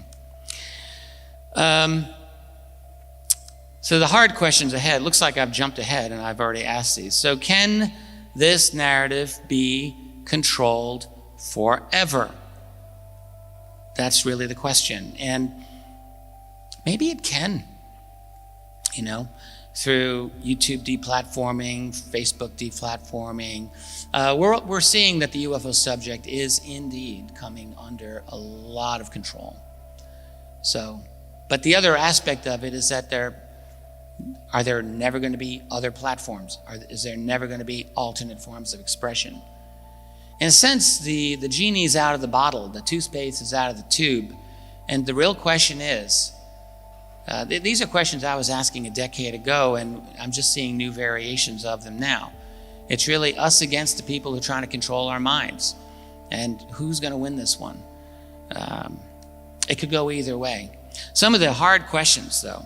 So the hard questions ahead, looks like I've jumped ahead and I've already asked these. So can this narrative be controlled forever? That's really the question. And maybe it can, you know, through YouTube deplatforming, Facebook deplatforming. We're seeing that the UFO subject is indeed coming under a lot of control. So, but the other aspect of it is that are there never going to be other platforms? Is there never going to be alternate forms of expression? In a sense, the genie's out of the bottle, the toothpaste is out of the tube, and the real question is, these are questions I was asking a decade ago, and I'm just seeing new variations of them now. It's really us against the people who are trying to control our minds. And who's going to win this one? It could go either way. Some of the hard questions, though,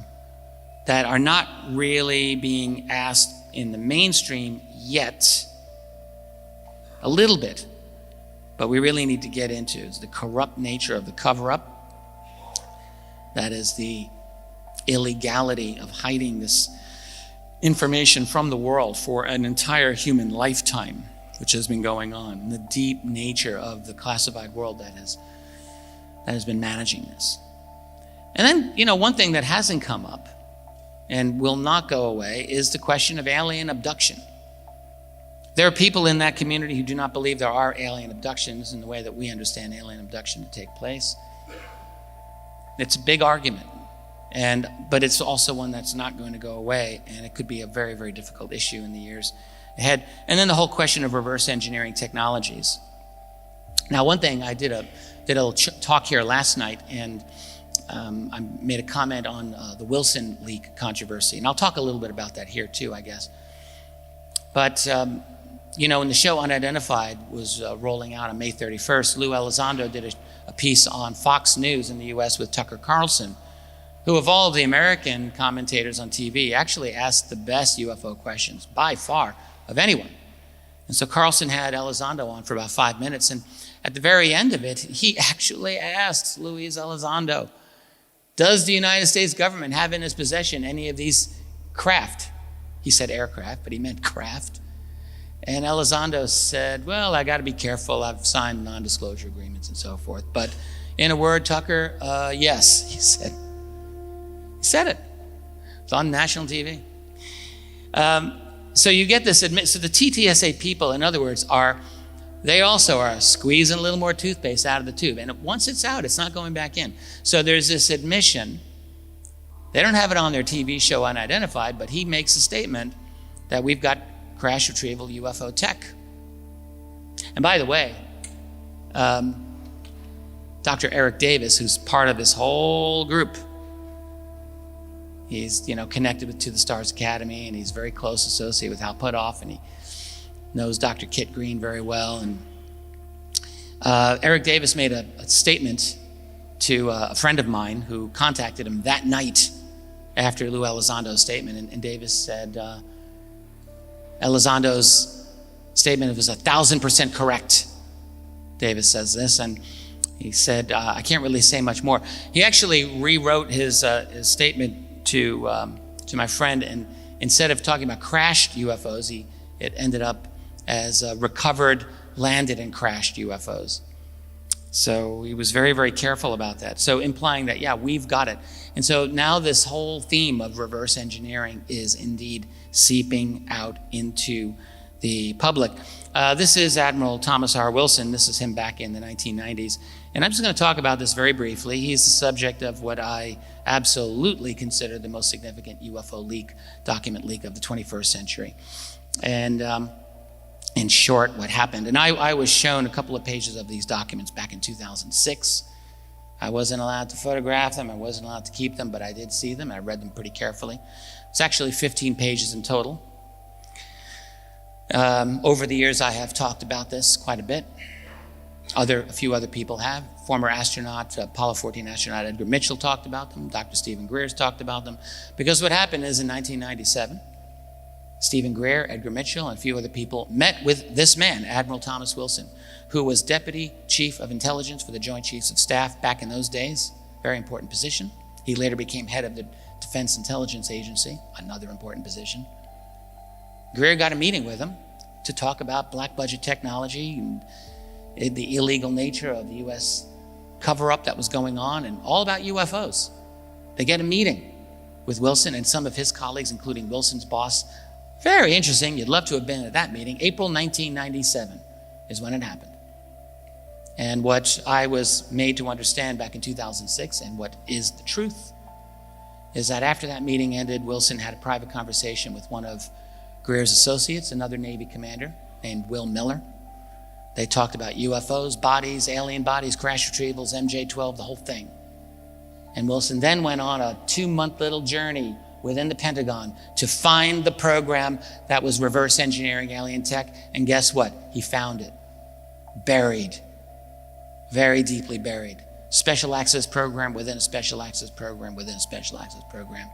that are not really being asked in the mainstream yet, a little bit, but we really need to get into is the corrupt nature of the cover-up. That is the illegality of hiding this information from the world for an entire human lifetime, which has been going on, the deep nature of the classified world that has been managing this. And then, you know, one thing that hasn't come up and will not go away is the question of alien abduction. There are people in that community who do not believe there are alien abductions in the way that we understand alien abduction to take place. It's a big argument, but it's also one that's not going to go away, and it could be a very, very difficult issue in the years ahead. And then the whole question of reverse engineering technologies. Now, one thing, I did a little talk here last night, and I made a comment on the Wilson leak controversy, and I'll talk a little bit about that here too, I guess. But you know, when the show Unidentified was rolling out on May 31st, Lou Elizondo did a piece on Fox News in the US with Tucker Carlson, who of all the American commentators on TV actually asked the best UFO questions by far of anyone. And so Carlson had Elizondo on for about 5 minutes, and at the very end of it, he actually asked Luis Elizondo, does the United States government have in its possession any of these craft? He said aircraft, but he meant craft. And Elizondo said, well, I got to be careful. I've signed non-disclosure agreements and so forth. But in a word, Tucker, yes, he said. He said it. It's on national TV. So you get this, so the TTSA people, in other words, they also are squeezing a little more toothpaste out of the tube. And once it's out, it's not going back in. So there's this admission. They don't have it on their TV show Unidentified, but he makes a statement that we've got crash retrieval UFO tech. And by the way, Dr. Eric Davis, who's part of this whole group, he's connected to the Stars Academy, and he's very close associate with Hal Puthoff, and he knows Dr. Kit Green very well. And Eric Davis made a statement to a friend of mine who contacted him that night after Lou Elizondo's statement, and Davis said, Elizondo's statement was 1,000% correct. Davis says this, and he said, I can't really say much more. He actually rewrote his statement to my friend, and instead of talking about crashed UFOs, it ended up as recovered, landed, and crashed UFOs. So he was very, very careful about that. So implying that, yeah, we've got it. And so now this whole theme of reverse engineering is indeed seeping out into the public. This is Admiral Thomas R. Wilson. This is him back in the 1990s. And I'm just going to talk about this very briefly. He's the subject of what I absolutely consider the most significant UFO leak, document leak of the 21st century. And in short, what happened. And I was shown a couple of pages of these documents back in 2006. I wasn't allowed to photograph them. I wasn't allowed to keep them, but I did see them. I read them pretty carefully. It's actually 15 pages in total. Over the years, I have talked about this quite a bit. A few other people have. Former astronaut, Apollo 14 astronaut Edgar Mitchell talked about them. Dr. Stephen Greer's talked about them. Because what happened is in 1997, Stephen Greer, Edgar Mitchell, and a few other people met with this man, Admiral Thomas Wilson, who was Deputy Chief of Intelligence for the Joint Chiefs of Staff back in those days. Very important position. He later became head of the Defense Intelligence Agency, another important position. Greer got a meeting with him to talk about black budget technology and the illegal nature of the U.S. cover-up that was going on and all about UFOs. They get a meeting with Wilson and some of his colleagues, including Wilson's boss. Very interesting. You'd love to have been at that meeting. April 1997 is when it happened. And what I was made to understand back in 2006, and what is the truth, is that after that meeting ended, Wilson had a private conversation with one of Greer's associates, another Navy commander named Will Miller. They talked about UFOs, bodies, alien bodies, crash retrievals, MJ-12, the whole thing. And Wilson then went on a 2-month little journey within the Pentagon to find the program that was reverse engineering alien tech. And guess what? He found it. Buried. Very deeply buried. Special access program within a special access program within a special access program.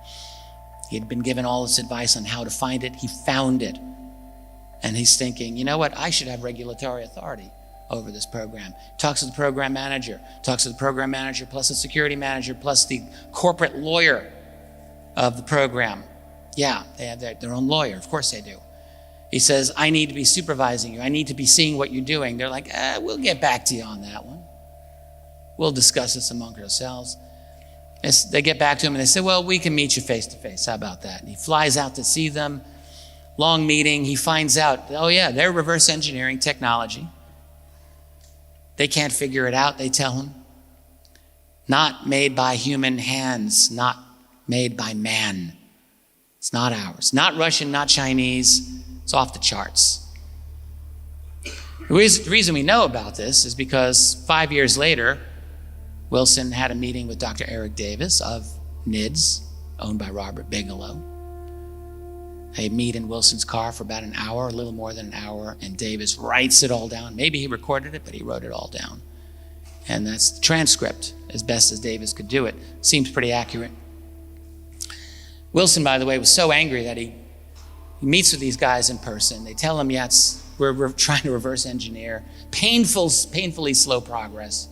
He had been given all this advice on how to find it. He found it. And he's thinking, you know what? I should have regulatory authority over this program. Talks to the program manager. Talks to the program manager plus the security manager plus the corporate lawyer of the program. Yeah, they have their own lawyer. Of course they do. He says, I need to be supervising you. I need to be seeing what you're doing. They're like, we'll get back to you on that one. We'll discuss this among ourselves. They get back to him and they say, well, we can meet you face to face. How about that? And he flies out to see them. Long meeting. He finds out, oh yeah, they're reverse engineering technology. They can't figure it out, they tell him. Not made by human hands, not made by man. It's not ours. Not Russian, not Chinese. It's off the charts. The reason we know about this is because 5 years later, Wilson had a meeting with Dr. Eric Davis of NIDS, owned by Robert Bigelow. They meet in Wilson's car for about an hour, a little more than an hour, and Davis writes it all down. Maybe he recorded it, but he wrote it all down. And that's the transcript, as best as Davis could do it. Seems pretty accurate. Wilson, by the way, was so angry that he meets with these guys in person. They tell him, yes, we're trying to reverse engineer. Painfully slow progress.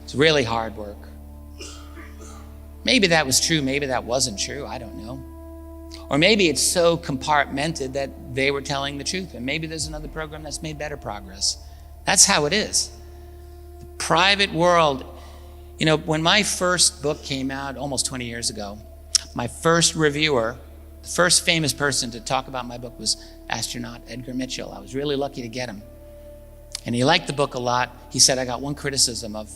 It's really hard work. Maybe that was true, maybe that wasn't true, I don't know. Or maybe it's so compartmented that they were telling the truth, and maybe there's another program that's made better progress. That's how it is. The private world, you know, when my first book came out almost 20 years ago, my first reviewer, the first famous person to talk about my book was astronaut Edgar Mitchell. I was really lucky to get him. And he liked the book a lot. He said, I got one criticism of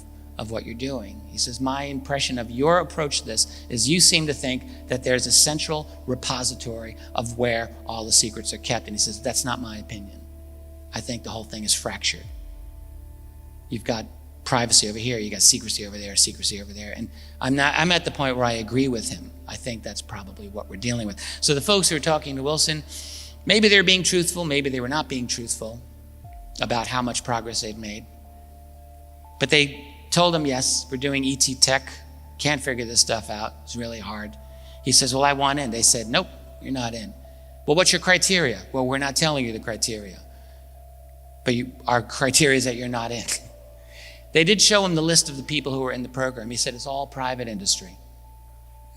what you're doing. He says, my impression of your approach to this is you seem to think that there's a central repository of where all the secrets are kept. And he says, that's not my opinion. I think the whole thing is fractured. You've got privacy over here, you got secrecy over there, secrecy over there. And I'm at the point where I agree with him. I think that's probably what we're dealing with. So the folks who are talking to Wilson, maybe they're being truthful, maybe they were not being truthful about how much progress they've made. But they told him, yes, we're doing ET tech, can't figure this stuff out, it's really hard. He says, well, I want in. They said, nope, you're not in. Well, what's your criteria? Well, we're not telling you the criteria. But our criteria is that you're not in. They did show him the list of the people who were in the program. He said it's all private industry.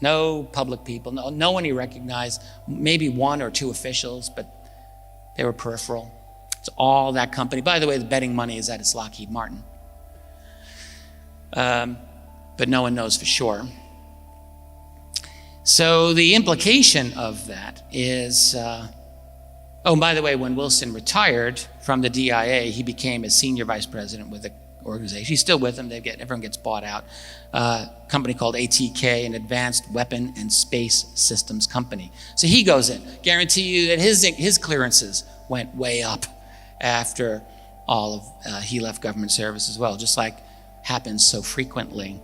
No public people, no one he recognized, maybe one or two officials, but they were peripheral. It's all that company. By the way, the betting money is that it's Lockheed Martin. But no one knows for sure. So the implication of that is, oh, by the way, when Wilson retired from the DIA, he became a senior vice president with the organization. He's still with them. Everyone gets bought out. A company called ATK, an Advanced Weapon and Space Systems Company. So he goes in. Guarantee you that his clearances went way up after he left government service as well, just like happens so frequently.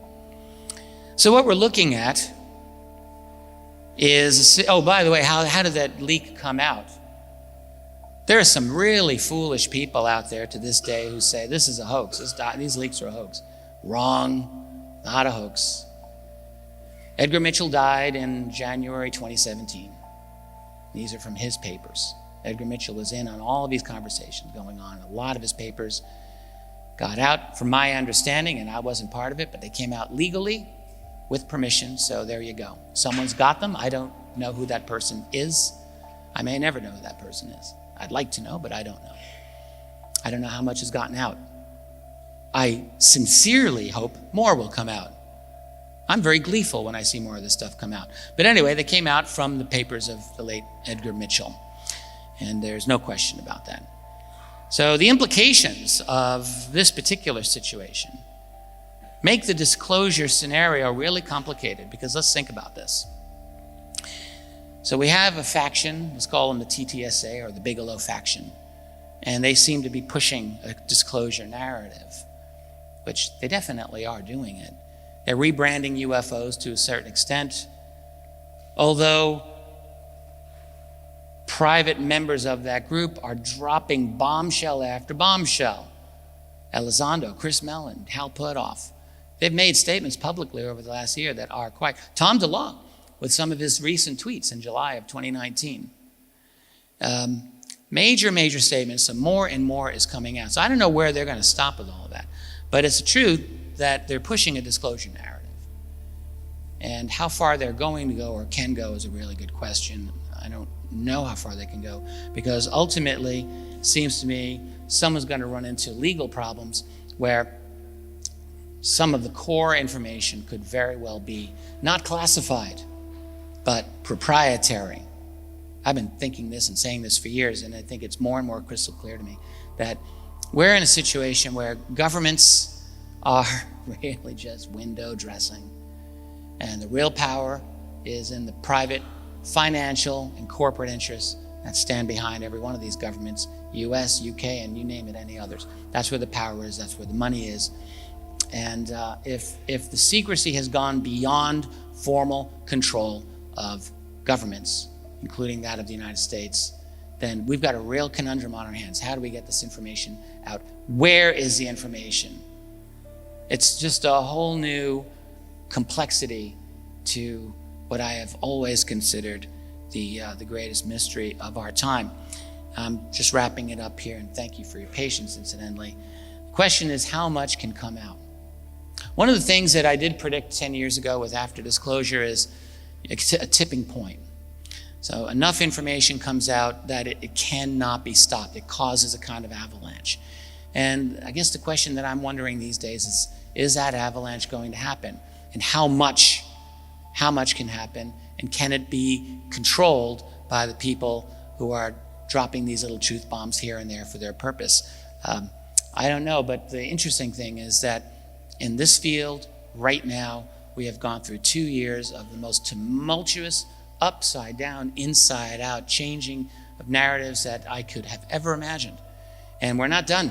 So what we're looking at is, oh, by the way, how did that leak come out? There are some really foolish people out there to this day who say this is a hoax. These leaks are a hoax. Wrong, not a hoax. Edgar Mitchell died in January 2017. These are from his papers. Edgar Mitchell was in on all of these conversations going on. A lot of his papers got out, from my understanding, and I wasn't part of it, but they came out legally with permission, so there you go. Someone's got them. I don't know who that person is. I may never know who that person is. I'd like to know, but I don't know. I don't know how much has gotten out. I sincerely hope more will come out. I'm very gleeful when I see more of this stuff come out. But anyway, they came out from the papers of the late Edgar Mitchell, and there's no question about that. So the implications of this particular situation make the disclosure scenario really complicated, because let's think about this. So we have a faction, let's call them the TTSA, or the Bigelow faction, and they seem to be pushing a disclosure narrative, which they definitely are doing it. They're rebranding UFOs to a certain extent, although private members of that group are dropping bombshell after bombshell. Elizondo, Chris Mellon, Hal Puthoff. They've made statements publicly over the last year that are quite... Tom DeLonge, with some of his recent tweets in July of 2019. Major statements, so more and more is coming out. So I don't know where they're going to stop with all of that. But it's the truth that they're pushing a disclosure narrative. And how far they're going to go or can go is a really good question. I don't know how far they can go, because ultimately, it seems to me, someone's going to run into legal problems where some of the core information could very well be not classified, but proprietary. I've been thinking this and saying this for years, and I think it's more and more crystal clear to me that we're in a situation where governments are really just window dressing, and the real power is in the private financial and corporate interests that stand behind every one of these governments, US, UK, and you name it, any others. That's where the power is, that's where the money is. And if the secrecy has gone beyond formal control of governments, including that of the United States, then we've got a real conundrum on our hands. How do we get this information out? Where is the information? It's just a whole new complexity to what I have always considered the greatest mystery of our time. I'm just wrapping it up here, and thank you for your patience, incidentally. The question is, how much can come out? One of the things that I did predict 10 years ago with after disclosure is a tipping point. So enough information comes out that it cannot be stopped. It causes a kind of avalanche. And I guess the question that I'm wondering these days is that avalanche going to happen? And how much can happen? And can it be controlled by the people who are dropping these little truth bombs here and there for their purpose? I don't know, but the interesting thing is that in this field, right now, we have gone through 2 years of the most tumultuous, upside down, inside out changing of narratives that I could have ever imagined. And we're not done.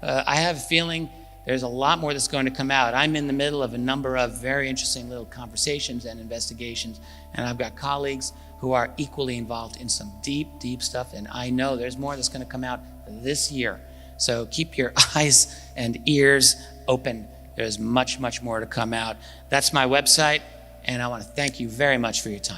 I have a feeling there's a lot more that's going to come out. I'm in the middle of a number of very interesting little conversations and investigations, and I've got colleagues who are equally involved in some deep stuff, and I know there's more that's going to come out this year. So keep your eyes and ears open. There's much more to come out. That's my website, and I want to thank you very much for your time.